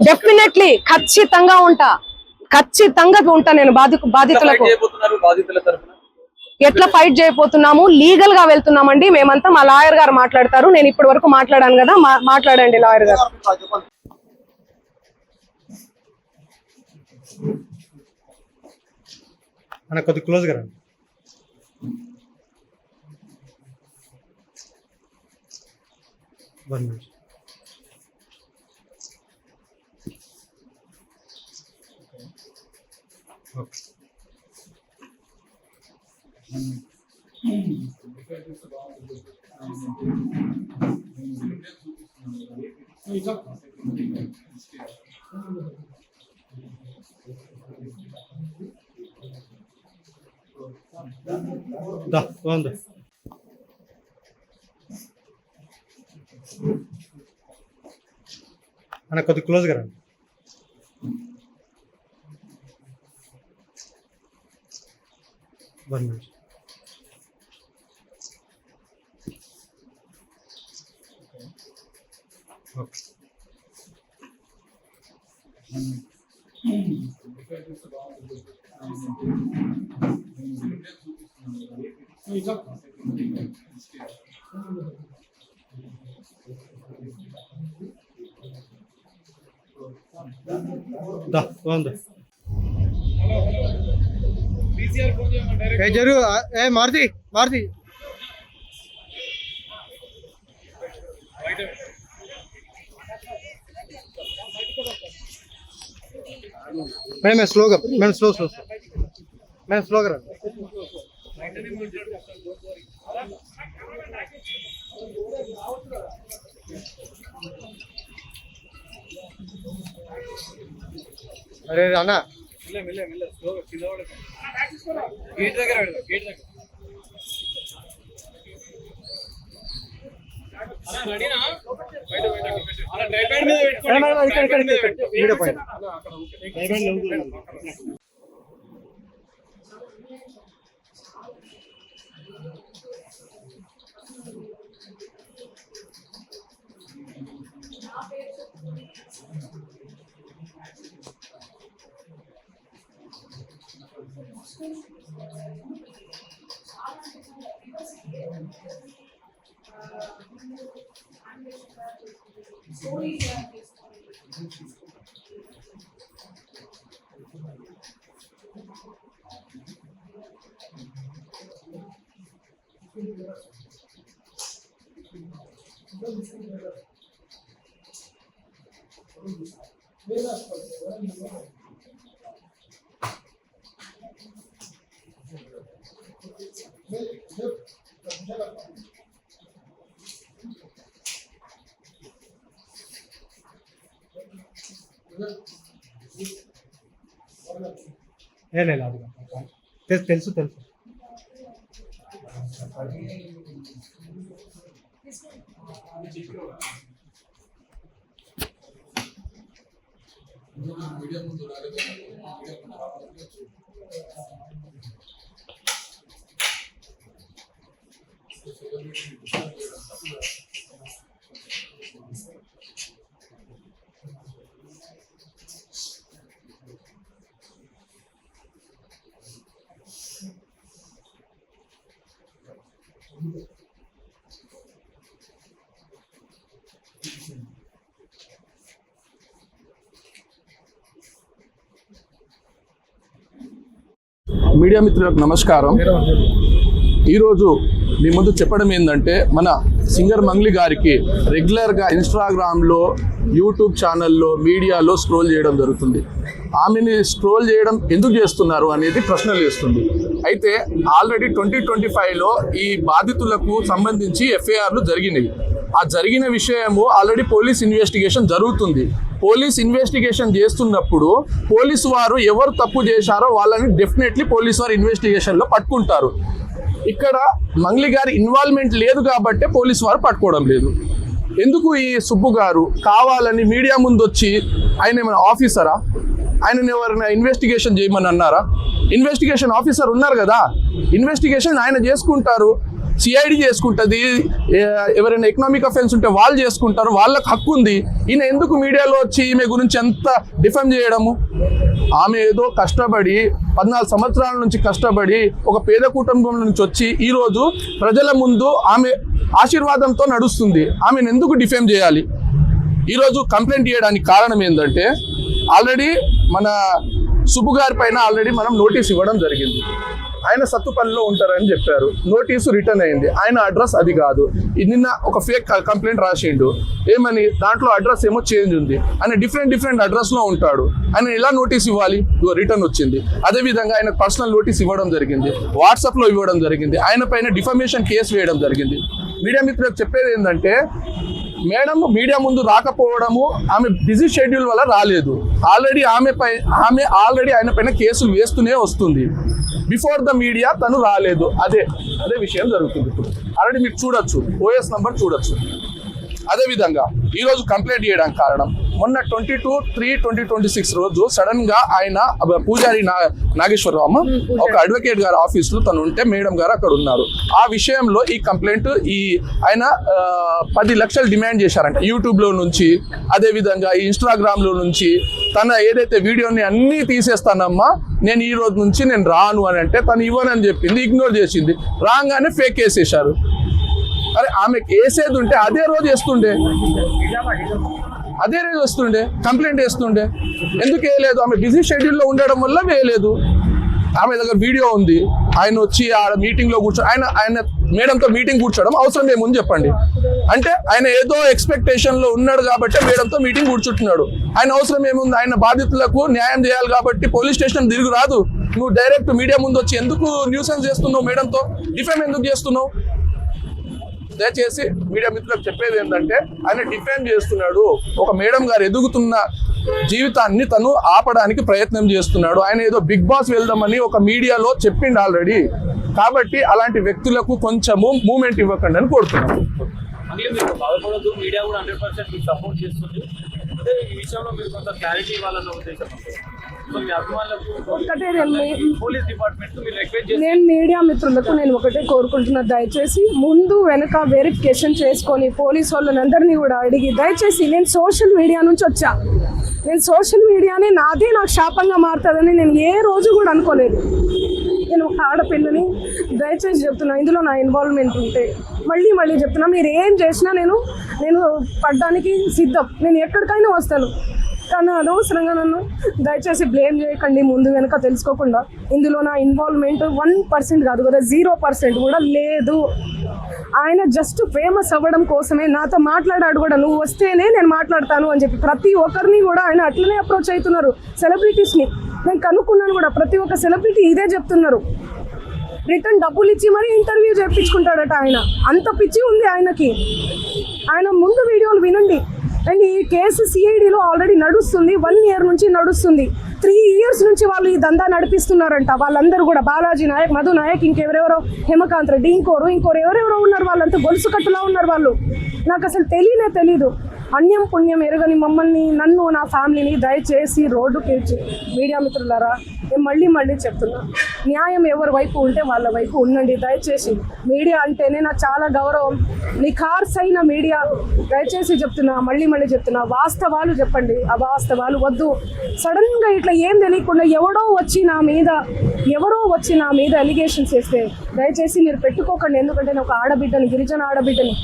డెఫినెట్లీ ఖచ్చితంగా ఉంటా, ఖచ్చితంగా ఉంటా. నేను బాధితులకు ఎట్లా ఫైట్ చేయబోతున్నాము, లీగల్ గా వెళ్తున్నామండి మేమంతా. మా లాయర్ గారు మాట్లాడతారు. నేను ఇప్పటి వరకు మాట్లాడాను కదా, మాట్లాడండి లాయర్ గారు. అన్న కొద్ది క్లోజ్ గా రండి. One minute. ఓకే. దా వంద అన్న కొద్ది క్లోజ్ గా రండి. One minute. ఓకే. దా వంద జరుగు. ఏ మారుతి మారుతి మేడం స్లోగా, మేడం స్లో స్లో మేడం స్లోగా రండి. అరే అన్న గేట్ దగ్గర గేట్ దగ్గర వీడియో పైన Thank you. లేదు అది తెలుసు తెలుసు. మీడియా మిత్రులకు నమస్కారం. ఈరోజు మీ ముందు చెప్పడం ఏంటంటే, మన సింగర్ మంగ్లీ గారికి రెగ్యులర్గా ఇన్స్టాగ్రామ్లో, యూట్యూబ్ ఛానల్లో, మీడియాలో స్క్రోల్ చేయడం జరుగుతుంది. ఆమెని స్క్రోల్ చేయడం ఎందుకు చేస్తున్నారు అనేది ప్రశ్నలు వేస్తుంది. అయితే ఆల్రెడీ 2025లో ఈ బాధితులకు సంబంధించి ఎఫ్ఐఆర్లు జరిగినాయి. ఆ జరిగిన విషయము ఆల్రెడీ పోలీస్ ఇన్వెస్టిగేషన్ జరుగుతుంది. పోలీస్ ఇన్వెస్టిగేషన్ చేస్తున్నప్పుడు పోలీసు వారు ఎవరు తప్పు చేశారో వాళ్ళని డెఫినెట్లీ పోలీసు వారు ఇన్వెస్టిగేషన్లో పట్టుకుంటారు. ఇక్కడ మంగ్లీ గారి ఇన్వాల్వ్మెంట్ లేదు కాబట్టే పోలీసు వారు పట్టుకోవడం లేదు. ఎందుకు ఈ సుబ్బు గారు కావాలని మీడియా ముందు వచ్చి, ఆయన ఏమైనా ఆఫీసరా? ఆయనను ఎవరైనా ఇన్వెస్టిగేషన్ చేయమని అన్నారా? ఇన్వెస్టిగేషన్ ఆఫీసర్ ఉన్నారు కదా, ఇన్వెస్టిగేషన్ ఆయన చేసుకుంటారు, సిఐడి చేసుకుంటుంది. ఎవరైనా ఎకనామిక్ అఫెన్స్ ఉంటే వాళ్ళు చేసుకుంటారు, వాళ్ళకి హక్కు ఉంది. ఈయన ఎందుకు మీడియాలో వచ్చి ఈమె గురించి ఎంత డిఫెమ్ చేయడము? ఆమె ఏదో కష్టపడి 14 సంవత్సరాల నుంచి కష్టపడి ఒక పేద కుటుంబం నుంచి వచ్చి ఈరోజు ప్రజల ముందు ఆమె ఆశీర్వాదంతో నడుస్తుంది. ఆమెను ఎందుకు డిఫెమ్ చేయాలి? ఈరోజు కంప్లైంట్ చేయడానికి కారణం ఏంటంటే, ఆల్రెడీ మన సుబ్బు గారి పైన ఆల్రెడీ మనం నోటీస్ ఇవ్వడం జరిగింది. ఆయన సత్తుపల్లిలో ఉంటారని చెప్పారు. నోటీసు రిటర్న్ అయింది. ఆయన అడ్రస్ అది కాదు. నిన్న ఒక ఫేక్ కంప్లైంట్ రాసిండు. ఏమని? దాంట్లో అడ్రస్ ఏమో చేంజ్ ఉంది. ఆయన డిఫరెంట్ అడ్రస్లో ఉంటాడు. ఆయన ఎలా నోటీస్ ఇవ్వాలి? రిటర్న్ వచ్చింది. అదేవిధంగా ఆయన పర్సనల్ నోటీస్ ఇవ్వడం జరిగింది, వాట్సాప్లో ఇవ్వడం జరిగింది. ఆయన పైన డిఫమేషన్ కేసు వేయడం జరిగింది. మీడియా మిత్రులకు చెప్పేది ఏంటంటే, మేడం మీడియా ముందు రాకపోవడము ఆమె బిజీ షెడ్యూల్ వల్ల రాలేదు. ఆల్రెడీ ఆమె ఆల్రెడీ ఆయన పైన కేసులు వేస్తూనే వస్తుంది. బిఫోర్ ద మీడియా తను రాలేదు. అదే విషయం జరుగుతుంది. ఇప్పుడు ఆల్రెడీ మీరు చూడొచ్చు, ఓఎస్ నంబర్ చూడొచ్చు. అదేవిధంగా ఈరోజు కంప్లైంట్ చేయడానికి కారణం, మొన్న 22/3/2026 రోజు సడన్ గా ఆయన పూజారి నాగేశ్వరరావు ఒక అడ్వకేట్ గారి ఆఫీసులో తను ఉంటే మేడం గారు అక్కడ ఉన్నారు. ఆ విషయంలో ఈ కంప్లైంట్ ఆయన 10 లక్షలు డిమాండ్ చేశారంట యూట్యూబ్లో నుంచి, అదేవిధంగా ఇన్స్టాగ్రామ్లో నుంచి. తన ఏదైతే వీడియోని అన్నీ తీసేస్తానమ్మా, నేను ఈ రోజు నుంచి నేను రాను అని అంటే తను ఇవ్వనని చెప్పింది, ఇగ్నోర్ చేసింది. రాగానే ఫేక్ వేసేశారు. అరే ఆమెకు వేసేది ఉంటే అదే రోజు వేస్తుండే, కంప్లైంట్ వేస్తుండే. ఎందుకు వేయలేదు? ఆమె బిజీ షెడ్యూల్లో ఉండడం వల్ల వేయలేదు. ఆమె దగ్గర వీడియో ఉంది. ఆయన వచ్చి ఆ మీటింగ్లో ఆయన మేడంతో మీటింగ్ కూర్చోవడం అవసరం ఏముంది చెప్పండి? అంటే ఆయన ఏదో ఎక్స్పెక్టేషన్లో ఉన్నాడు కాబట్టి మేడంతో మీటింగ్ కూర్చుంటున్నాడు. ఆయన అవసరం ఏముంది? ఆయన బాధితులకు న్యాయం చేయాలి కాబట్టి పోలీస్ స్టేషన్ తిరిగి రాదు. నువ్వు డైరెక్ట్ మీడియా ముందు వచ్చి ఎందుకు న్యూసెన్స్ చేస్తున్నావు? మేడంతో డిఫెమ్ ఎందుకు చేస్తున్నావు? దయచేసి మీడియా మిత్రులకు చెప్పేది ఏంటంటే, ఆయన డిఫెండ్ చేస్తున్నాడు. ఒక మేడం గారు ఎదుగుతున్న జీవితాన్ని తను ఆపడానికి ప్రయత్నం చేస్తున్నాడు. ఆయన ఏదో బిగ్ బాస్ వెళ్దామని ఒక మీడియాలో చెప్పిండు ఆల్రెడీ. కాబట్టి అలాంటి వ్యక్తులకు కొంచెము మూమెంట్ ఇవ్వకండి అని కోరుతున్నాను. మీడియా కూడా 100% మీకు సపోర్ట్ చేస్తుంది. అదే ఈ విషయంలో మీరు కొంత క్లారిటీ ఇవ్వాలన్న ఉద్దేశం. నేను మీడియా మిత్రులకు నేను ఒకటే కోరుకుంటున్నా, దయచేసి ముందు వెనక వెరిఫికేషన్ చేసుకొని పోలీసు వాళ్ళని అందరినీ కూడా అడిగి, దయచేసి నేను సోషల్ మీడియా నుంచి వచ్చా, నేను సోషల్ మీడియానే నాకు శాపంగా మారుతుందని నేను ఏ రోజు కూడా అనుకోలేదు. నేను ఒక ఆడపిల్లని, దయచేసి చెప్తున్నా, ఇందులో నా ఇన్వాల్వ్మెంట్ ఉంటే మళ్ళీ చెప్తున్నా, మీరు ఏం చేసినా నేను పడ్డానికి సిద్ధం, నేను ఎక్కడికైనా వస్తాను. కానీ అనవసరంగా నన్ను దయచేసి బ్లేమ్ చేయకండి ముందు వెనక తెలుసుకోకుండా. ఇందులో నా ఇన్వాల్వ్మెంట్ 1% కాదు కదా, 0% కూడా లేదు. ఆయన జస్ట్ ఫేమస్ అవ్వడం కోసమే నాతో మాట్లాడాడు కూడా, నువ్వు వస్తేనే నేను మాట్లాడతాను అని చెప్పి. ప్రతి ఒక్కరిని కూడా ఆయన అట్లనే అప్రోచ్ అవుతున్నారు, సెలబ్రిటీస్ని. నేను కనుక్కున్నాను కూడా, ప్రతి ఒక్క సెలబ్రిటీ ఇదే చెప్తున్నారు. రిటర్న్ డబ్బులు ఇచ్చి మరీ ఇంటర్వ్యూ చేయించుకుంటాడట ఆయన. అంత పిచ్చి ఉంది ఆయనకి. ఆయన ముందు వీడియోలు వినండి, అండ్ ఈ కేసు సిఐడిలో ఆల్రెడీ నడుస్తుంది, 1 year నుంచి నడుస్తుంది. 3 years నుంచి వాళ్ళు ఈ దందా నడిపిస్తున్నారంట. వాళ్ళందరూ కూడా బాలాజీ నాయక్, మధు నాయక్, ఇంకెవరెవరో హేమకాంత్ రెడ్డి, ఇంకోరు ఎవరెవరో ఉన్నారు. వాళ్ళంతా గొలుసు కట్టులా ఉన్నారు వాళ్ళు. నాకు అసలు తెలీదు. అన్యం పుణ్యం ఎరగని మమ్మల్ని, నన్ను, నా ఫ్యామిలీని దయచేసి రోడ్డుకి ఇచ్చి మీడియా మిత్రులారా నేను మళ్ళీ చెప్తున్నా, న్యాయం ఎవరి వైపు ఉంటే వాళ్ళ వైపు ఉండండి. దయచేసి మీడియా అంటేనే నాకు చాలా గౌరవం, నిఖార్సైన మీడియా. దయచేసి చెప్తున్నా, మళ్ళీ చెప్తున్నా, వాస్తవాలు చెప్పండి, అవాస్తవాలు వద్దు. సడన్గా ఇట్లా ఏం తెలియకుండా ఎవరో వచ్చి నా మీద ఎలిగేషన్స్ వేస్తే దయచేసి మీరు పెట్టుకోకండి. ఎందుకంటే నేను ఒక ఆడబిడ్డని, గిరిజన ఆడబిడ్డని.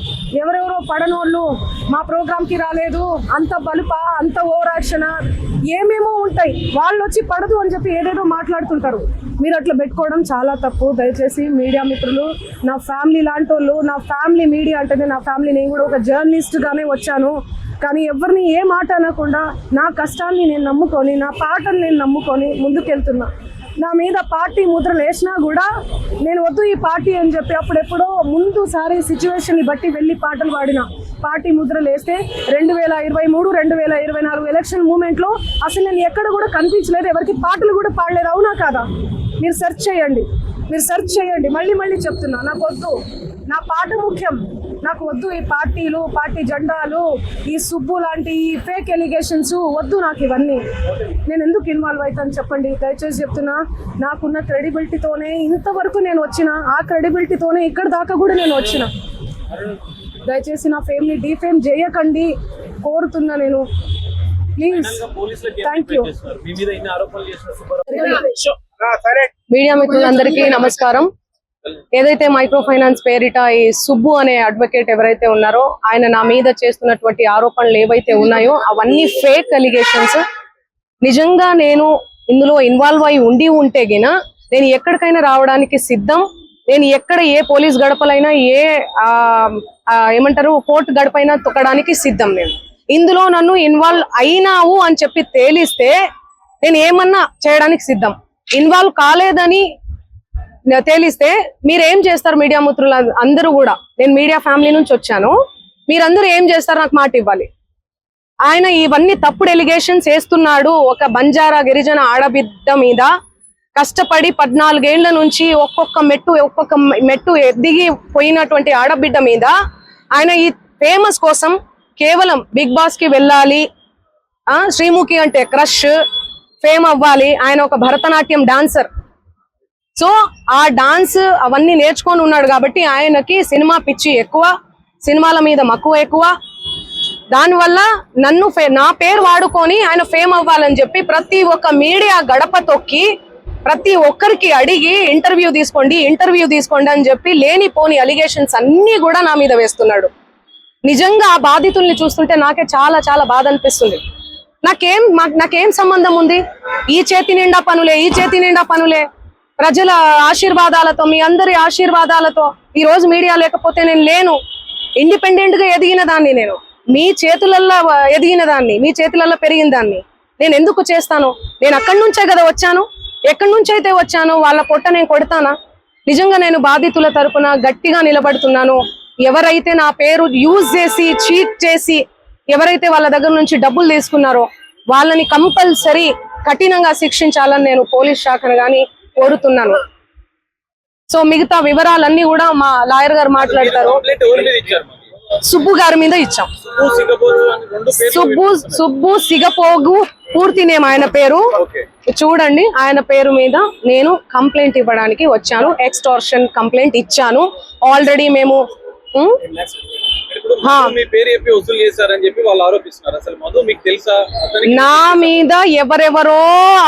ఎవరెవరో పడనోళ్ళు మా ప్రోగ్రామ్కి రాలేదు, అంత బలుప, అంత ఓవర్ యాక్షన్, ఏమేమో ఉంటాయి. వాళ్ళు వచ్చి పడదు అని చెప్పి ఏదేదో మాట్లాడుతుంటారు. మీరు అట్లా పెట్టుకోవడం చాలా తప్పు. దయచేసి మీడియా మిత్రులు, నా ఫ్యామిలీ లాంటి వాళ్ళు, నా ఫ్యామిలీ మీడియా అంటేనే నా ఫ్యామిలీ. నేను కూడా ఒక జర్నలిస్ట్గానే వచ్చాను, కానీ ఎవరిని ఏ మాట అనకుండా నా కష్టాన్ని నేను నమ్ముకొని, నా పాటలు నేను నమ్ముకొని ముందుకెళ్తున్నా. నా మీద పార్టీ ముద్రలు వేసినా కూడా నేను వద్దు ఈ పార్టీ అని చెప్పి అప్పుడెప్పుడో ముందుసారి సిచ్యువేషన్ని బట్టి వెళ్ళి పాటలు పాడిన. పార్టీ ముద్రలు వేస్తే 2023, 2024 ఎలక్షన్ మూమెంట్లో అసలు నేను ఎక్కడ కూడా కనిపించలేదు, ఎవరికి పాటలు కూడా పాడలేదు. అవునా కాదా? మీరు సెర్చ్ చేయండి. మళ్ళీ చెప్తున్నా, నాకు వద్దు, నా పాట ముఖ్యం. నాకు వద్దు ఈ పార్టీలు, పార్టీ జెండాలు, ఈ సుబ్బు లాంటి ఈ ఫేక్ ఎలిగేషన్స్ వద్దు నాకు ఇవన్నీ. నేను ఎందుకు ఇన్వాల్వ్ అవుతాను చెప్పండి? దయచేసి చెప్తున్నా, నాకున్న క్రెడిబిలిటీతోనే ఇంతవరకు నేను వచ్చిన, ఆ క్రెడిబిలిటీతోనే ఇక్కడ దాకా కూడా నేను వచ్చిన. దయచేసి నా ఫేమ్ని డీఫేమ్ చేయకండి కోరుతున్నా నేను, ప్లీజ్. Thank you. మీడియా మిత్రులందరికీ నమస్కారం. ఏదైతే మైక్రో ఫైనాన్స్ పేరిట ఈ సుబ్బు అనే అడ్వకేట్ ఎవరైతే ఉన్నారో ఆయన నా మీద చేస్తున్నటువంటి ఆరోపణలు ఏవైతే ఉన్నాయో అవన్నీ ఫేక్ అలిగేషన్స్. నిజంగా నేను ఇందులో ఇన్వాల్వ్ అయి ఉంటే గిన నేను ఎక్కడికైనా రావడానికి సిద్ధం. నేను ఎక్కడ ఏ పోలీస్ గడపలైనా, ఏ ఏమంటారు కోర్టు గడపైనా తొక్కడానికి సిద్ధం. నేను ఇందులో నన్ను ఇన్వాల్వ్ అయినావు అని చెప్పి తేలిస్తే నేను ఏమన్నా చేయడానికి సిద్ధం. ఇన్వాల్వ్ కాలేదని తేలిస్తే మీరేం చేస్తారు? మీడియా మిత్రులు అందరూ కూడా, నేను మీడియా ఫ్యామిలీ నుంచి వచ్చాను, మీరందరూ ఏం చేస్తారు? నాకు మాట ఇవ్వాలి. ఆయన ఇవన్నీ తప్పుడు ఎలిగేషన్స్ వేస్తున్నాడు. ఒక బంజారా గిరిజన ఆడబిడ్డ మీద కష్టపడి 14 ఏళ్ల నుంచి ఒక్కొక్క మెట్టు ఎదిగి పోయినటువంటి ఆడబిడ్డ మీద ఆయన ఈ ఫేమస్ కోసం కేవలం బిగ్ బాస్ కి వెళ్ళాలి, శ్రీముఖి అంటే క్రష్, ఫేమ్ అవ్వాలి. ఆయన ఒక భరతనాట్యం డాన్సర్. సో ఆ డాన్స్ అవన్నీ నేర్చుకొని ఉన్నాడు కాబట్టి ఆయనకి సినిమా పిచ్చి ఎక్కువ, సినిమాల మీద మక్కువ ఎక్కువ. దానివల్ల నా పేరు వాడుకొని ఆయన ఫేమ్ అవ్వాలని చెప్పి ప్రతి ఒక్క మీడియా గడప తొక్కి ప్రతి ఒక్కరికి అడిగి ఇంటర్వ్యూ తీసుకోండి అని చెప్పి లేనిపోని అలిగేషన్స్ అన్ని కూడా నా మీద వేస్తున్నాడు. నిజంగా ఆ బాధితుల్ని చూస్తుంటే నాకే చాలా చాలా బాధ అనిపిస్తుంది. నాకేం సంబంధం ఉంది? ఈ చేతి నిండా పనులే ప్రజల ఆశీర్వాదాలతో, మీ అందరి ఆశీర్వాదాలతో ఈ రోజు మీడియా లేకపోతే నేను లేను. ఇండిపెండెంట్ గా ఎదిగిన దాన్ని, నేను మీ చేతులల్లో ఎదిగిన దాన్ని, మీ చేతులలో పెరిగిన దాన్ని నేను ఎందుకు చేస్తాను? నేను అక్కడి నుంచే కదా వచ్చాను. ఎక్కడి నుంచి అయితే వచ్చానో వాళ్ళ పొట్ట నేను కొడతానా? నిజంగా నేను బాధితుల తరపున గట్టిగా నిలబడుతున్నాను. ఎవరైతే నా పేరు యూజ్ చేసి చీట్ చేసి ఎవరైతే వాళ్ళ దగ్గర నుంచి డబ్బులు తీసుకున్నారో వాళ్ళని కంపల్సరీ కఠినంగా శిక్షించాలని నేను పోలీస్ శాఖను గాని కోరుతున్నాను. సో మిగతా వివరాలన్నీ కూడా మా లాయర్ గారు మాట్లాడతారు. సుబ్బు గారి మీద ఇచ్చాం. సుబ్బు సిగపోగు పూర్తి నేమ్ ఆయన పేరు. చూడండి, ఆయన పేరు మీద నేను కంప్లైంట్ ఇవ్వడానికి వచ్చాను. ఎక్స్టార్షన్ కంప్లైంట్ ఇచ్చాను ఆల్రెడీ. మేము నా మీద ఎవరెవరో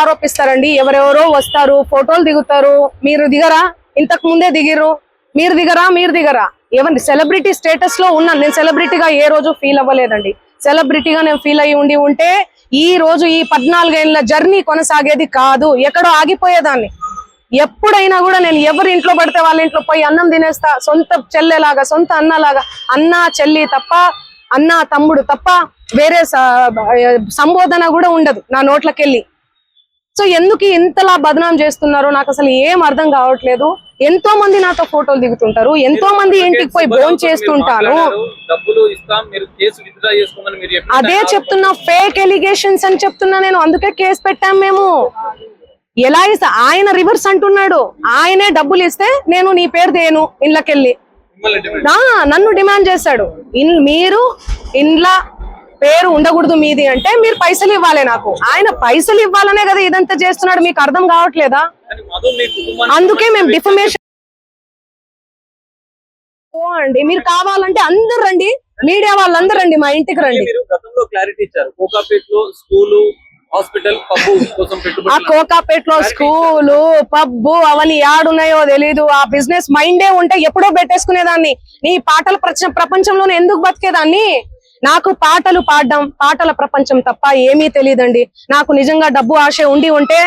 ఆరోపిస్తారండి. ఎవరెవరో వస్తారు, ఫోటోలు దిగుతారు. మీరు దిగరా? ఇంతకు ముందే దిగిర్రు. మీరు దిగరా? ఎవరి సెలబ్రిటీ స్టేటస్ లో ఉన్నాను. నేను సెలబ్రిటీగా ఏ రోజు ఫీల్ అవ్వలేదండి. సెలబ్రిటీగా నేను ఫీల్ అయ్యి ఉంటే ఈ రోజు ఈ 14 ఏళ్ల జర్నీ కొనసాగేది కాదు, ఎక్కడో ఆగిపోయేదాన్ని. ఎప్పుడైనా కూడా నేను ఎవరి ఇంట్లో పడితే వాళ్ళ ఇంట్లో పోయి అన్నం తినేస్తా. సొంత చెల్లెలాగా, సొంత అన్నలాగా, అన్న చెల్లి తప్ప, అన్న తమ్ముడు తప్ప వేరే సంబోధన కూడా ఉండదు నా నోట్లకెళ్ళి. సో ఎందుకు ఇంతలా బదనాం చేస్తున్నారో నాకు అసలు ఏం అర్థం కావట్లేదు. ఎంతో మంది నాతో ఫోటోలు దిగుతుంటారు, ఎంతో మంది ఇంటికి పోయి భోజనం చేస్తుంటాను. డబ్బులు ఇస్తాం, మీరు కేసు విత్డ్రా చేసుకోమని మీరు చెప్పారు. అదే చెప్తున్నా, ఫేక్ ఎలిగేషన్స్ అని చెప్తున్నా నేను. అందుకే కేసు పెట్టాం మేము. ఎలా ఇస్తా, ఆయన రివర్స్ అంటున్నాడు. ఆయనే డబ్బులు ఇస్తే నేను నీ పేరు దేను ఇళ్ళకెళ్ళి, నన్ను డిమాండ్ చేశాడు. మీరు ఇండ్ల పేరు ఉండకూడదు మీది అంటే మీరు పైసలు ఇవ్వాలి నాకు. ఆయన పైసలు ఇవ్వాలనే కదా ఇదంతా చేస్తున్నాడు, మీకు అర్థం కావట్లేదా? అందుకే మేము డిఫమేషన్ అండి. మీరు కావాలంటే అందరు రండి, మీడియా వాళ్ళందరూ రండి, మా ఇంటికి రండి. గతంలో క్లారిటీ ఇచ్చారు, కోకాపేటలో స్కూలు, హాస్పిటల్, పబ్బు కోసం ఆ పెట్టుబడి. కోకాపేటలో స్కూలు, పబ్బు అవన్నీ యాడున్నాయో తెలీదు. ఆ బిజినెస్ మైండే ఉంటే ఎప్పుడో పెట్టేసుకునేదాన్ని. నీ పాటల ప్రపంచంలోనే ఎందుకు బతికేదాన్ని? నాకు పాటలు పాడడం, పాటల ప్రపంచం తప్ప ఏమీ తెలియదండి. నాకు నిజంగా డబ్బు ఆశ ఉంటే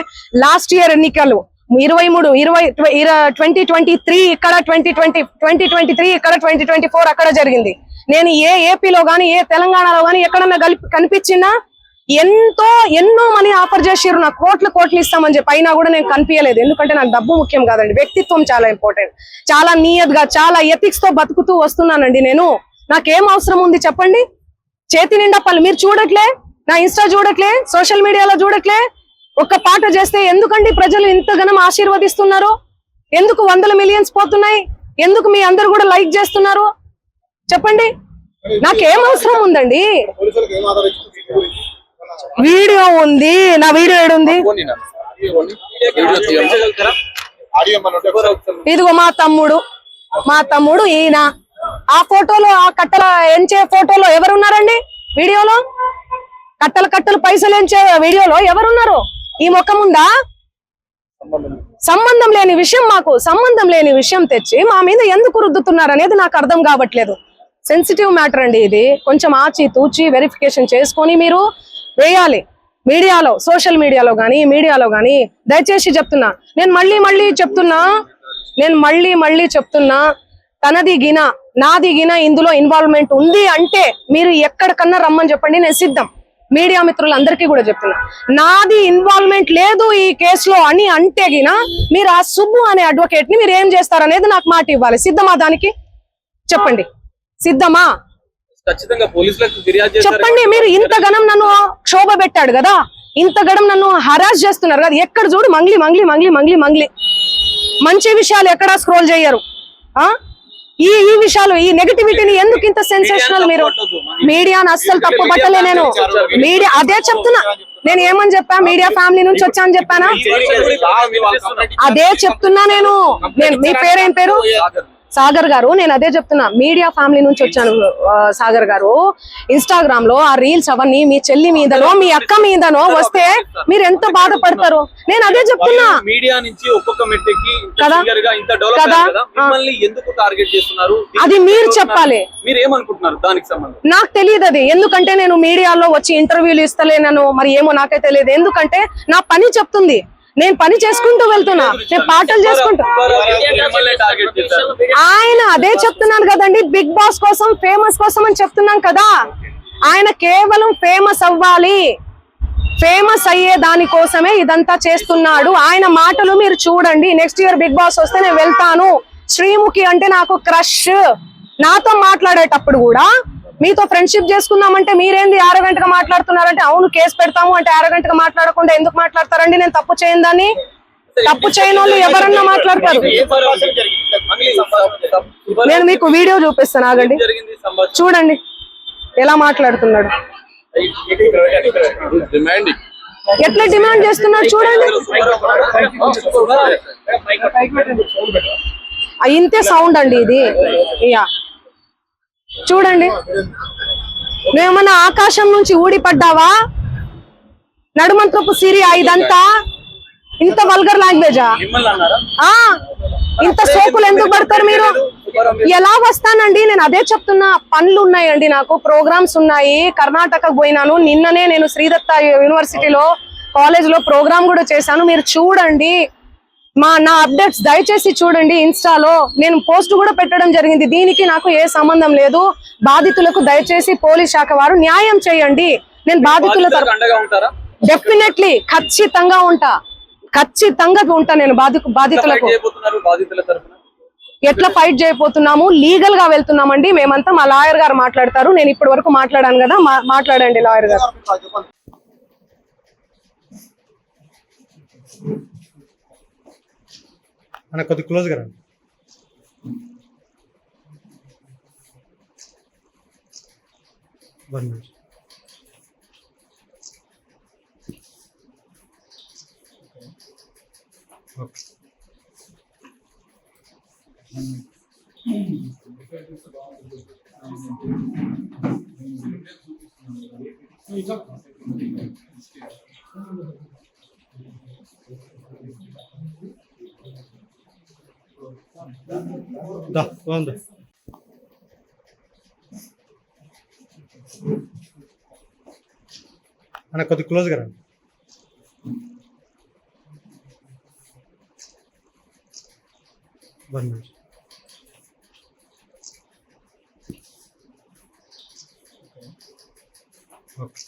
లాస్ట్ ఇయర్ ఎన్నికలు 2023 ఇక్కడ, 2023 ఇక్కడ, 2024 అక్కడ జరిగింది. నేను ఏ ఏపీలో గానీ ఏ తెలంగాణలో గానీ ఎక్కడన్నా కనిపించినా ఎన్నో మనీ ఆఫర్ చేసిర్రు, నాకు కోట్లు ఇస్తామని చెప్పి. అయినా కూడా నేను కనిపించలేదు. ఎందుకంటే నాకు డబ్బు ముఖ్యం కాదండి, వ్యక్తిత్వం చాలా ఇంపార్టెంట్. చాలా నియత్ గా, చాలా ఎథిక్స్ తో బతుకుతూ వస్తున్నానండి నేను. నాకేం అవసరం ఉంది చెప్పండి? చేతి నిండా పళ్ళు. మీరు చూడట్లే, నా ఇన్స్టా చూడట్లే, సోషల్ మీడియాలో చూడట్లే. ఒక్క పాట చేస్తే ఎందుకండి ప్రజలు ఇంతగానం ఆశీర్వదిస్తున్నారు? ఎందుకు 100 మిలియన్స్ పోతున్నాయి? ఎందుకు మీ అందరు కూడా లైక్ చేస్తున్నారు చెప్పండి? నాకేం అవసరం ఉందండి? వీడియో ఉంది, నా వీడియో ఏడుంది? ఇదిగో మా తమ్ముడు ఈయన. ఆ ఫోటోలో, ఆ కట్టల ఎంచే ఫోటోలో ఎవరున్నారండి? వీడియోలో కట్టలు పైసలు ఎంచే వీడియోలో ఎవరున్నారు? ఈ ముఖం ఉందా? సంబంధం లేని విషయం, మాకు సంబంధం లేని విషయం తెచ్చి మా మీద ఎందుకు రుద్దుతున్నారు అనేది నాకు అర్థం కావట్లేదు. సెన్సిటివ్ మ్యాటర్ అండి ఇది. కొంచెం ఆచి తూచి వెరిఫికేషన్ చేసుకొని మీరు వేయాలి మీడియాలో, సోషల్ మీడియాలో గానీ. దయచేసి చెప్తున్నా, నేను మళ్ళీ చెప్తున్నా, తనది గిన నాది గిన ఇందులో ఇన్వాల్వ్మెంట్ ఉంది అంటే మీరు ఎక్కడికన్నా రమ్మని చెప్పండి, నేను సిద్ధం. మీడియా మిత్రులందరికీ కూడా చెప్తున్నా, నాది ఇన్వాల్వ్మెంట్ లేదు ఈ కేసులో అని అంటే గిన మీరు ఆ సుబ్బు అనే అడ్వకేట్ ని మీరు ఏం చేస్తారనేది నాకు మాట ఇవ్వాలి. సిద్ధమా? దానికి చెప్పండి, సిద్ధమా? ఖచ్చితంగా పోలీసులకు ఫిర్యాదు చేస్తారు. చెప్పండి. మీరు ఇంతగనం నన్ను క్షోభ పెట్టాడు కదా, ఇంతగనం నన్ను హరాస్ చేస్తున్నారు కదా, ఎక్కడ చూడు మంగ్లీ. మంచి విషయాలు ఎక్కడా స్క్రోల్ చేయరు. ఈ విషయాలు, ఈ నెగటివిటీని ఎందుకు ఇంత సెన్సేషనల్? మీరు మీడియాను అస్సలు తప్పు పట్టలే నేను. మీడియా అదే చెప్తున్నా. నేను ఏమని చెప్పా? మీడియా ఫ్యామిలీ నుంచి వచ్చా అని చెప్పానా? అదే చెప్తున్నా నేను. మీ పేరేం పేరు? సాగర్ గారు. నేను అదే చెప్తున్నా, మీడియా ఫ్యామిలీ నుంచి వచ్చాను సాగర్ గారు. ఇన్స్టాగ్రామ్ లో ఆ రీల్స్ అవన్నీ మీ చెల్లి మీదనో మీ అక్క మీదనో వస్తే మీరు ఎంత బాధపడతారు? నేను అదే చెప్తున్నా. మీడియా నుంచి ఒక్కొక్క మెట్టికి ఇంత డెవలప్ మిమ్మల్ని ఎందుకు టార్గెట్ చేస్తున్నారు? అది మీరు చెప్పాలి. మీరు ఏమనుకుంటున్నారు దానికి సంబంధం? నాకు తెలియదు అది. ఎందుకంటే నేను మీడియాలో వచ్చి ఇంటర్వ్యూలు ఇస్తలేనను, మరి ఏమో నాకే తెలియదు. ఎందుకంటే నా పని చెప్తుంది, నేను పని చేసుకుంటూ వెళ్తున్నా, నేను పాటలు చేసుకుంటూ. ఆయన అదే చెప్తున్నాను కదండి, బిగ్ బాస్ కోసం, ఫేమస్ కోసం అని చెప్తున్నాం కదా. ఆయన కేవలం ఫేమస్ అవ్వాలి, ఫేమస్ అయ్యే దానికోసమే ఇదంతా చేస్తున్నాడు. ఆయన మాటలు మీరు చూడండి. నెక్స్ట్ ఇయర్ బిగ్ బాస్ వస్తే నేను వెళ్తాను. శ్రీముఖి అంటే నాకు క్రష్. నాతో మాట్లాడేటప్పుడు కూడా మీతో ఫ్రెండ్షిప్ చేసుకుందామంటే మీరేంది ఆరగంటగా మాట్లాడుతున్నారంటే, అవును కేసు పెడతాము అంటే ఆరగంటగా మాట్లాడకుండా ఎందుకు మాట్లాడతారండి? నేను తప్పు చేయందని. తప్పు చేయని వాళ్ళు ఎవరన్నా మాట్లాడతారు. నేను మీకు వీడియో చూపిస్తాను, ఆగండి, చూడండి ఎలా మాట్లాడుతున్నాడు, ఎట్లా డిమాండ్ చేస్తున్నాడు చూడండి. ఇంతే సౌండ్ అండి ఇది. చూడండి, నువ్వేమన్నా ఆకాశం నుంచి ఊడిపడ్డావా? నడుమంత్రపు సిరియా ఇదంతా? ఇంత వల్గర్ లాంగ్వేజా? ఇంత సోకులు ఎందుకు పడతారు మీరు? ఎలా వస్తానండి? నేను అదే చెప్తున్నా, పనులు ఉన్నాయండి, నాకు ప్రోగ్రామ్స్ ఉన్నాయి. కర్ణాటకకు పోయినాను నిన్ననే. నేను శ్రీదత్త యూనివర్సిటీలో కాలేజ్ లో ప్రోగ్రామ్ కూడా చేశాను. మీరు చూడండి నా అప్డేట్స్ దయచేసి చూడండి. ఇన్స్టాలో నేను పోస్ట్ కూడా పెట్టడం జరిగింది. దీనికి నాకు ఏ సంబంధం లేదు. బాధితులకు దయచేసి పోలీస్ శాఖ వారు న్యాయం చేయండి. నేను బాధితుల డెఫినెట్లీ ఖచ్చితంగా ఉంటా నేను బాధితులకు. ఎట్లా ఫైట్ చేయబోతున్నాము, లీగల్ గా వెళ్తున్నామండి మేమంతా. మా లాయర్ గారు మాట్లాడతారు. నేను ఇప్పటి వరకు మాట్లాడాను కదా, మాట్లాడండి లాయర్ గారు. అన్న కొద్ది క్లోజ్ గా రండి. One minute. ఓకే. దా బాగుంది. అన్న కొద్ది క్లోజ్ గా రండి. One minute. ఓకే.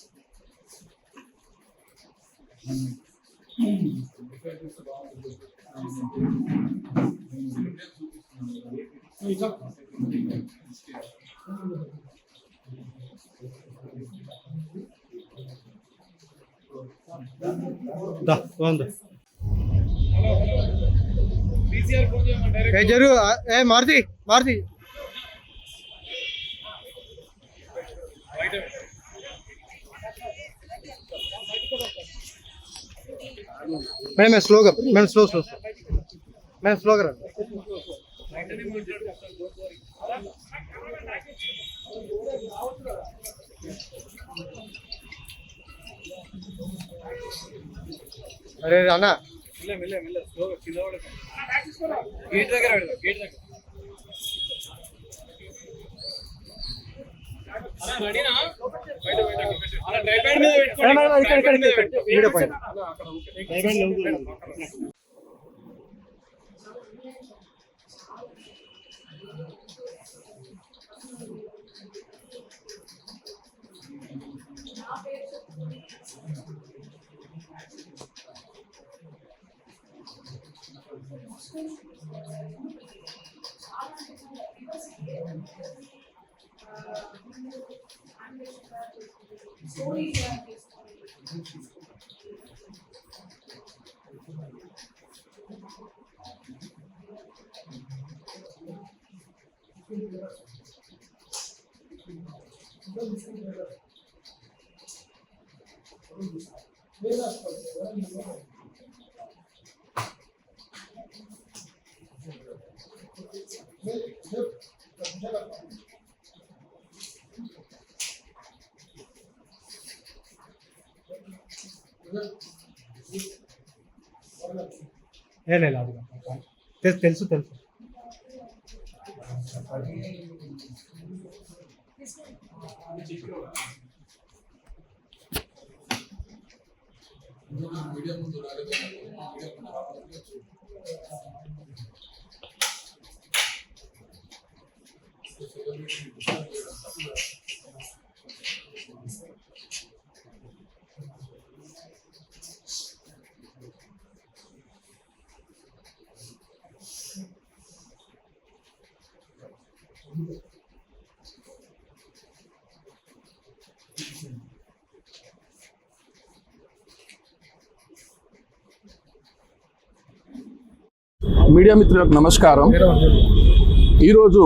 దా బాగుంది. జరుగు. ఏ మారుతి మారుతి. మేడం స్లోగా, మేడం స్లో మేడం స్లోగా రండి. అరే అన్న గేట్ దగ్గర గేట్ దగ్గర వీడియో పాయింట్. లేదు అది తెలుసు. మీడియా మిత్రులకు నమస్కారం. ఈరోజు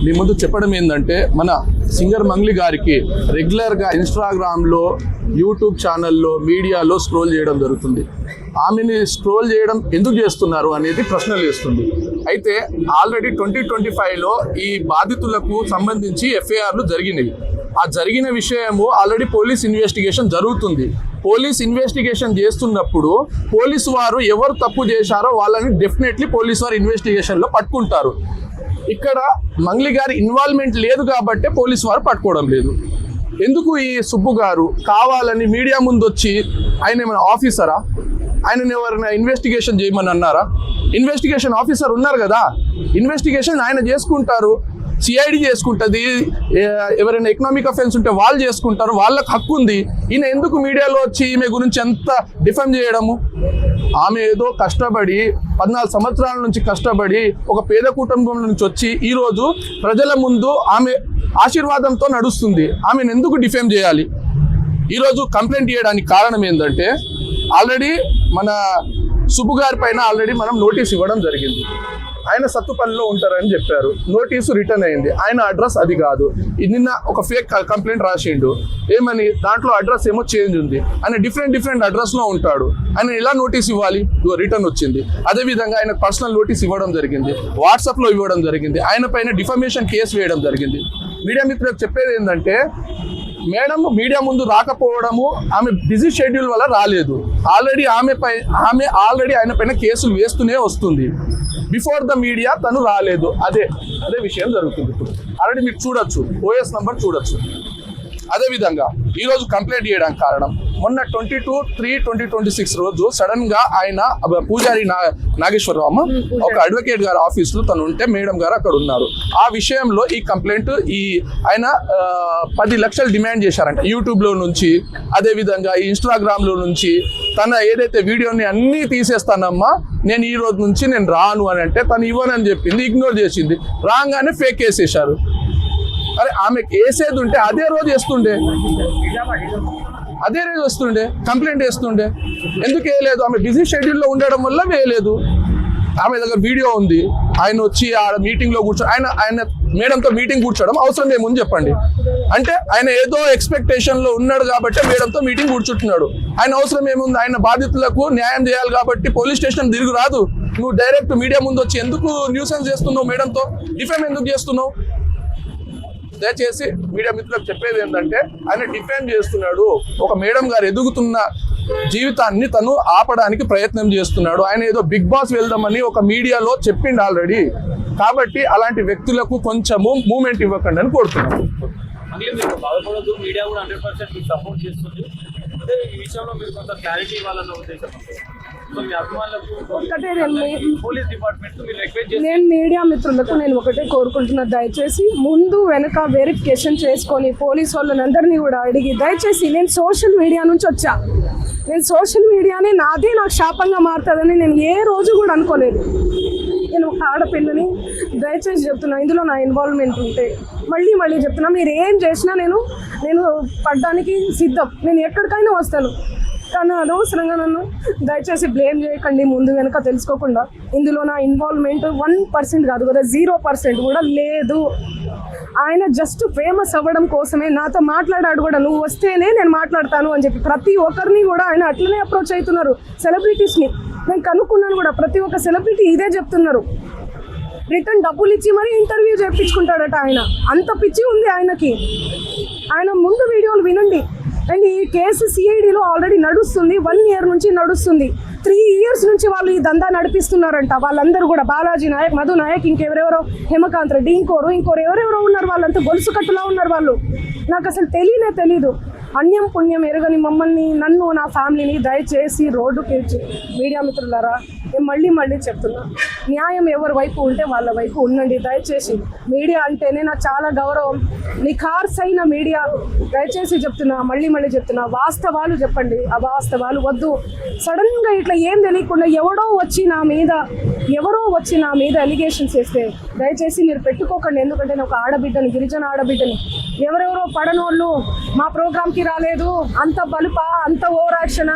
మీ ముందు చెప్పడం ఏంటంటే మన సింగర్ మంగ్లీ గారికి రెగ్యులర్గా ఇన్స్టాగ్రామ్లో, యూట్యూబ్ ఛానల్లో, మీడియాలో స్క్రోల్ చేయడం జరుగుతుంది. ఆమెని స్క్రోల్ చేయడం ఎందుకు చేస్తున్నారు అనేది ప్రశ్నలు వేస్తుంది. అయితే ఆల్రెడీ 2025లో ఈ బాధితులకు సంబంధించి ఎఫ్ఐఆర్లు జరిగినాయి. ఆ జరిగిన విషయము ఆల్రెడీ పోలీస్ ఇన్వెస్టిగేషన్ జరుగుతుంది. పోలీస్ ఇన్వెస్టిగేషన్ చేస్తున్నప్పుడు పోలీసు వారు ఎవరు తప్పు చేశారో వాళ్ళని డెఫినెట్లీ పోలీసు వారు ఇన్వెస్టిగేషన్లో పట్టుకుంటారు. ఇక్కడ మంగ్లీ గారి ఇన్వాల్వ్మెంట్ లేదు కాబట్టే పోలీసు వారు పట్టుకోవడం లేదు. ఎందుకు ఈ సుబ్బు గారు కావాలని మీడియా ముందు వచ్చి, ఆయన ఏమైనా ఆఫీసరా? ఆయనని ఎవరైనా ఇన్వెస్టిగేషన్ చేయమని అన్నారా? ఇన్వెస్టిగేషన్ ఆఫీసర్ ఉన్నారు కదా, ఇన్వెస్టిగేషన్ ఆయన చేసుకుంటారు, సిఐడి చేసుకుంటుంది, ఎవరైనా ఎకనామిక్ అఫెన్స్ ఉంటే వాళ్ళు చేసుకుంటారు, వాళ్ళకి హక్కు ఉంది. ఈయన ఎందుకు మీడియాలో వచ్చి ఈమె గురించి ఎంత డిఫెమ్ చేయడము? ఆమె ఏదో కష్టపడి 14 సంవత్సరాల నుంచి కష్టపడి ఒక పేద కుటుంబం నుంచి వచ్చి ఈరోజు ప్రజల ముందు ఆమె ఆశీర్వాదంతో నడుస్తుంది. ఆమెను ఎందుకు డిఫేమ్ చేయాలి? ఈరోజు కంప్లైంట్ చేయడానికి కారణం ఏంటంటే ఆల్రెడీ మన సుబ్బు గారి పైన ఆల్రెడీ మనం నోటీస్ ఇవ్వడం జరిగింది. ఆయన సత్తుపల్లిలో ఉంటారని చెప్పారు. నోటీసు రిటర్న్ అయింది. ఆయన అడ్రస్ అది కాదు. నిన్న ఒక ఫేక్ కంప్లైంట్ రాసిండు. ఏమని? దాంట్లో అడ్రస్ ఏమో చేంజ్ ఉంది. ఆయన డిఫరెంట్ అడ్రస్లో ఉంటాడు. ఆయన ఎలా నోటీస్ ఇవ్వాలి? రిటర్న్ వచ్చింది. అదేవిధంగా ఆయన పర్సనల్ నోటీస్ ఇవ్వడం జరిగింది. వాట్సాప్లో ఇవ్వడం జరిగింది. ఆయన పైన డిఫమేషన్ కేసు వేయడం జరిగింది. మీడియా మిత్రులకు చెప్పేది ఏంటంటే మేడం మీడియా ముందు రాకపోవడము ఆమె బిజీ షెడ్యూల్ వల్ల రాలేదు. ఆల్రెడీ ఆమె ఆయన పైన కేసులు వేస్తూనే వస్తుంది. బిఫోర్ ద మీడియా తను రాలేదు. అదే విషయం జరుగుతుంది. ఇప్పుడు ఆల్రెడీ మీరు చూడొచ్చు, ఓఎస్ నంబర్ చూడొచ్చు. అదేవిధంగా ఈరోజు కంప్లైంట్ చేయడానికి కారణం మొన్న 22/3/2026 రోజు సడన్ గా ఆయన పూజారి నాగేశ్వరరావు ఒక అడ్వకేట్ గారి ఆఫీసులో తను ఉంటే మేడం గారు అక్కడ ఉన్నారు. ఆ విషయంలో ఈ కంప్లైంట్ ఆయన 10 లక్షలు డిమాండ్ చేశారంట యూట్యూబ్లో నుంచి, అదేవిధంగా ఇన్స్టాగ్రామ్లో నుంచి. తన ఏదైతే వీడియోని అన్నీ తీసేస్తానమ్మా, నేను ఈ రోజు నుంచి నేను రాను అని అంటే తను ఇవ్వనని చెప్పింది, ఇగ్నోర్ చేసింది. రాగానే ఫేక్ వేసేశారు. అరే ఆమెకు వేసేది ఉంటే అదే రోజు వస్తుండే కంప్లైంట్ వేస్తుండే. ఎందుకు వేయలేదు? ఆమె బిజీ షెడ్యూల్లో ఉండడం వల్ల వేయలేదు. ఆమె దగ్గర వీడియో ఉంది. ఆయన వచ్చి ఆ మీటింగ్లో ఆయన మేడంతో మీటింగ్ కూర్చోవడం అవసరం ఏముంది చెప్పండి? అంటే ఆయన ఏదో ఎక్స్పెక్టేషన్లో ఉన్నాడు కాబట్టి మేడంతో మీటింగ్ కూర్చుంటున్నాడు. ఆయన అవసరం ఏముంది? ఆయన బాధితులకు న్యాయం చేయాలి కాబట్టి పోలీస్ స్టేషన్ తిరిగి రాదు. నువ్వు డైరెక్ట్ మీడియా ముందు వచ్చి ఎందుకు న్యూసెన్స్ చేస్తున్నావు? మేడంతో డిఫేమ్ ఎందుకు చేస్తున్నావు? దయచేసి మీడియా మిత్రులకు చెప్పేది ఏంటంటే ఆయన డిఫెండ్ చేస్తున్నాడు. ఒక మేడం గారు ఎదుగుతున్న జీవితాన్ని తను ఆపడానికి ప్రయత్నం చేస్తున్నాడు. ఆయన ఏదో బిగ్ బాస్ వెళ్దామని ఒక మీడియాలో చెప్పిండు ఆల్రెడీ. కాబట్టి అలాంటి వ్యక్తులకు కొంచెము మూమెంట్ ఇవ్వకండి అని కోరుతున్నాను. మీరు బాధపడద్దు, మీడియా కూడా 100% మీకు సపోర్ట్ చేస్తుంది. అదే ఈ విషయంలో మీరు కొంత క్లారిటీ ఇవ్వాలన్న ఉద్దేశం. నేను మీడియా మిత్రులకు నేను ఒకటే కోరుకుంటున్నా, దయచేసి ముందు వెనక వెరిఫికేషన్ చేసుకొని పోలీసు వాళ్ళందరినీ కూడా అడిగి, దయచేసి నేను సోషల్ మీడియా నుంచి వచ్చా. నేను సోషల్ మీడియానే నాకు శాపంగా మారుతుందని నేను ఏ రోజు కూడా అనుకోలేదు. నేను ఒక ఆడపిల్లని దయచేసి చెప్తున్నా, ఇందులో నా ఇన్వాల్వ్మెంట్ ఉంటే మళ్ళీ చెప్తున్నా, మీరు ఏం చేసినా నేను పడ్డానికి సిద్ధం. నేను ఎక్కడికైనా వస్తాను. కానీ అనవసరంగా నన్ను దయచేసి బ్లేమ్ చేయకండి ముందు వెనక తెలుసుకోకుండా. ఇందులో నా ఇన్వాల్వ్మెంట్ 1% కాదు కదా, 0% కూడా లేదు. ఆయన జస్ట్ ఫేమస్ అవ్వడం కోసమే నాతో మాట్లాడాడు కూడా. నువ్వు వస్తేనే నేను మాట్లాడతాను అని చెప్పి ప్రతి ఒక్కరిని కూడా ఆయన అట్లనే అప్రోచ్ అవుతున్నారు. సెలబ్రిటీస్ని నేను కనుక్కున్నాను కూడా, ప్రతి ఒక్క సెలబ్రిటీ ఇదే చెప్తున్నారు. రిటర్న్ డబ్బులు ఇచ్చి మరీ ఇంటర్వ్యూ చేయించుకుంటాడట ఆయన. అంత పిచ్చి ఉంది ఆయనకి. ఆయన ముందు వీడియోలు వినండి. అండ్ ఈ కేసు సిఐడిలో ఆల్రెడీ నడుస్తుంది. 1 year నుంచి నడుస్తుంది. 3 years నుంచి వాళ్ళు ఈ దందా నడిపిస్తున్నారంట. వాళ్ళందరూ కూడా బాలాజీ నాయక్, మధు నాయక్, ఇంకెవరెవరో, హేమకాంత్ రెడ్డి, ఇంకోరు ఎవరెవరో ఉన్నారు. వాళ్ళంతా గొలుసు కట్టులా ఉన్నారు వాళ్ళు. నాకు అసలు తెలీదు. అన్యం పుణ్యం ఎరగని మమ్మల్ని, నన్ను, నా ఫ్యామిలీని దయచేసి రోడ్డుకి మీడియా మిత్రులారా నేను మళ్ళీ చెప్తున్నా, న్యాయం ఎవరి వైపు ఉంటే వాళ్ళ వైపు ఉండండి. దయచేసి మీడియా అంటేనే నాకు చాలా గౌరవం. నిఖార్సైన మీడియా. దయచేసి చెప్తున్నా, మళ్ళీ చెప్తున్నా, వాస్తవాలు చెప్పండి. అవాస్తవాలు వద్దు. సడన్గా ఇట్లా ఏం తెలియకుండా ఎవరో వచ్చి నా మీద ఎలిగేషన్స్ వేస్తే దయచేసి మీరు పెట్టుకోకండి. ఎందుకంటే నేను ఒక ఆడబిడ్డని, గిరిజన ఆడబిడ్డని. ఎవరెవరో పడనోళ్ళు మా ప్రోగ్రామ్కి రాలేదు, అంత బలుపా, అంత ఓవర్ యాక్షన్,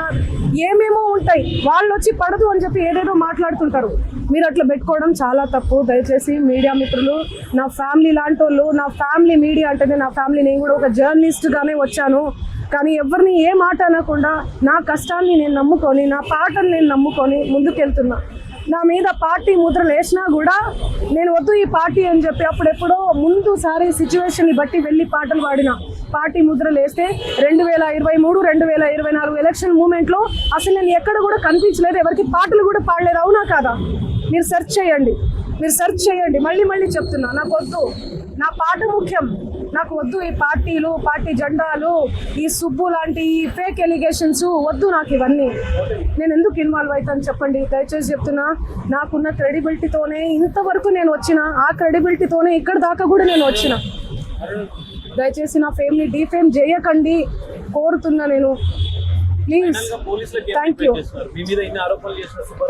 ఏమేమో ఉంటాయి. వాళ్ళు వచ్చి పడదు అని చెప్పి ఏదేదో మాట్లాడుతుంటారు. మీరు అట్లా పెట్టుకోవడం చాలా తప్పు. దయచేసి మీడియా మిత్రులు, నా ఫ్యామిలీ లాంటి వాళ్ళు, నా ఫ్యామిలీ మీడియా అంటేనే నా ఫ్యామిలీ. నేను కూడా ఒక జర్నలిస్ట్గానే వచ్చాను. కానీ ఎవరిని ఏ మాట అనకుండా నా కష్టాన్ని నేను నమ్ముకొని, నా పాటలు నేను నమ్ముకొని ముందుకెళ్తున్నా. నా మీద పార్టీ ముద్రలు వేసినా కూడా నేను వద్దు ఈ పార్టీ అని చెప్పి అప్పుడెప్పుడో ముందుసారి సిచ్యువేషన్ని బట్టి వెళ్ళి పాటలు పాడిన. పార్టీ ముద్రలు వేస్తే 2023, 2024 ఎలక్షన్ మూమెంట్లో అసలు నేను ఎక్కడ కూడా కనిపించలేదు. ఎవరికి పాటలు కూడా పాడలేదు. అవునా కాదా? మీరు సెర్చ్ చేయండి. మళ్ళీ చెప్తున్నా, నాకు వద్దు. నా పాట ముఖ్యం. నాకు వద్దు ఈ పార్టీలు, పార్టీ జెండాలు, ఈ సుబ్బు లాంటి ఈ ఫేక్ ఎలిగేషన్స్ వద్దు. నాకు ఇవన్నీ నేను ఎందుకు ఇన్వాల్వ్ అవుతాను చెప్పండి? దయచేసి చెప్తున్నా, నాకున్న క్రెడిబిలిటీతోనే ఇంతవరకు నేను వచ్చిన, ఆ క్రెడిబిలిటీతోనే ఇక్కడ దాకా కూడా నేను వచ్చిన. దయచేసి నా ఫేమ్ని డిఫేమ్ చేయకండి కోరుతున్నా. నేను ప్లీజ్ ఫైనల్ గా పోలీసులకు ఏం Thank రిక్వెస్ట్ you. చేస్తున్నారు? మీ మీద ఇన్ని ఆరోపణలు చేసిన సుబ్బారావు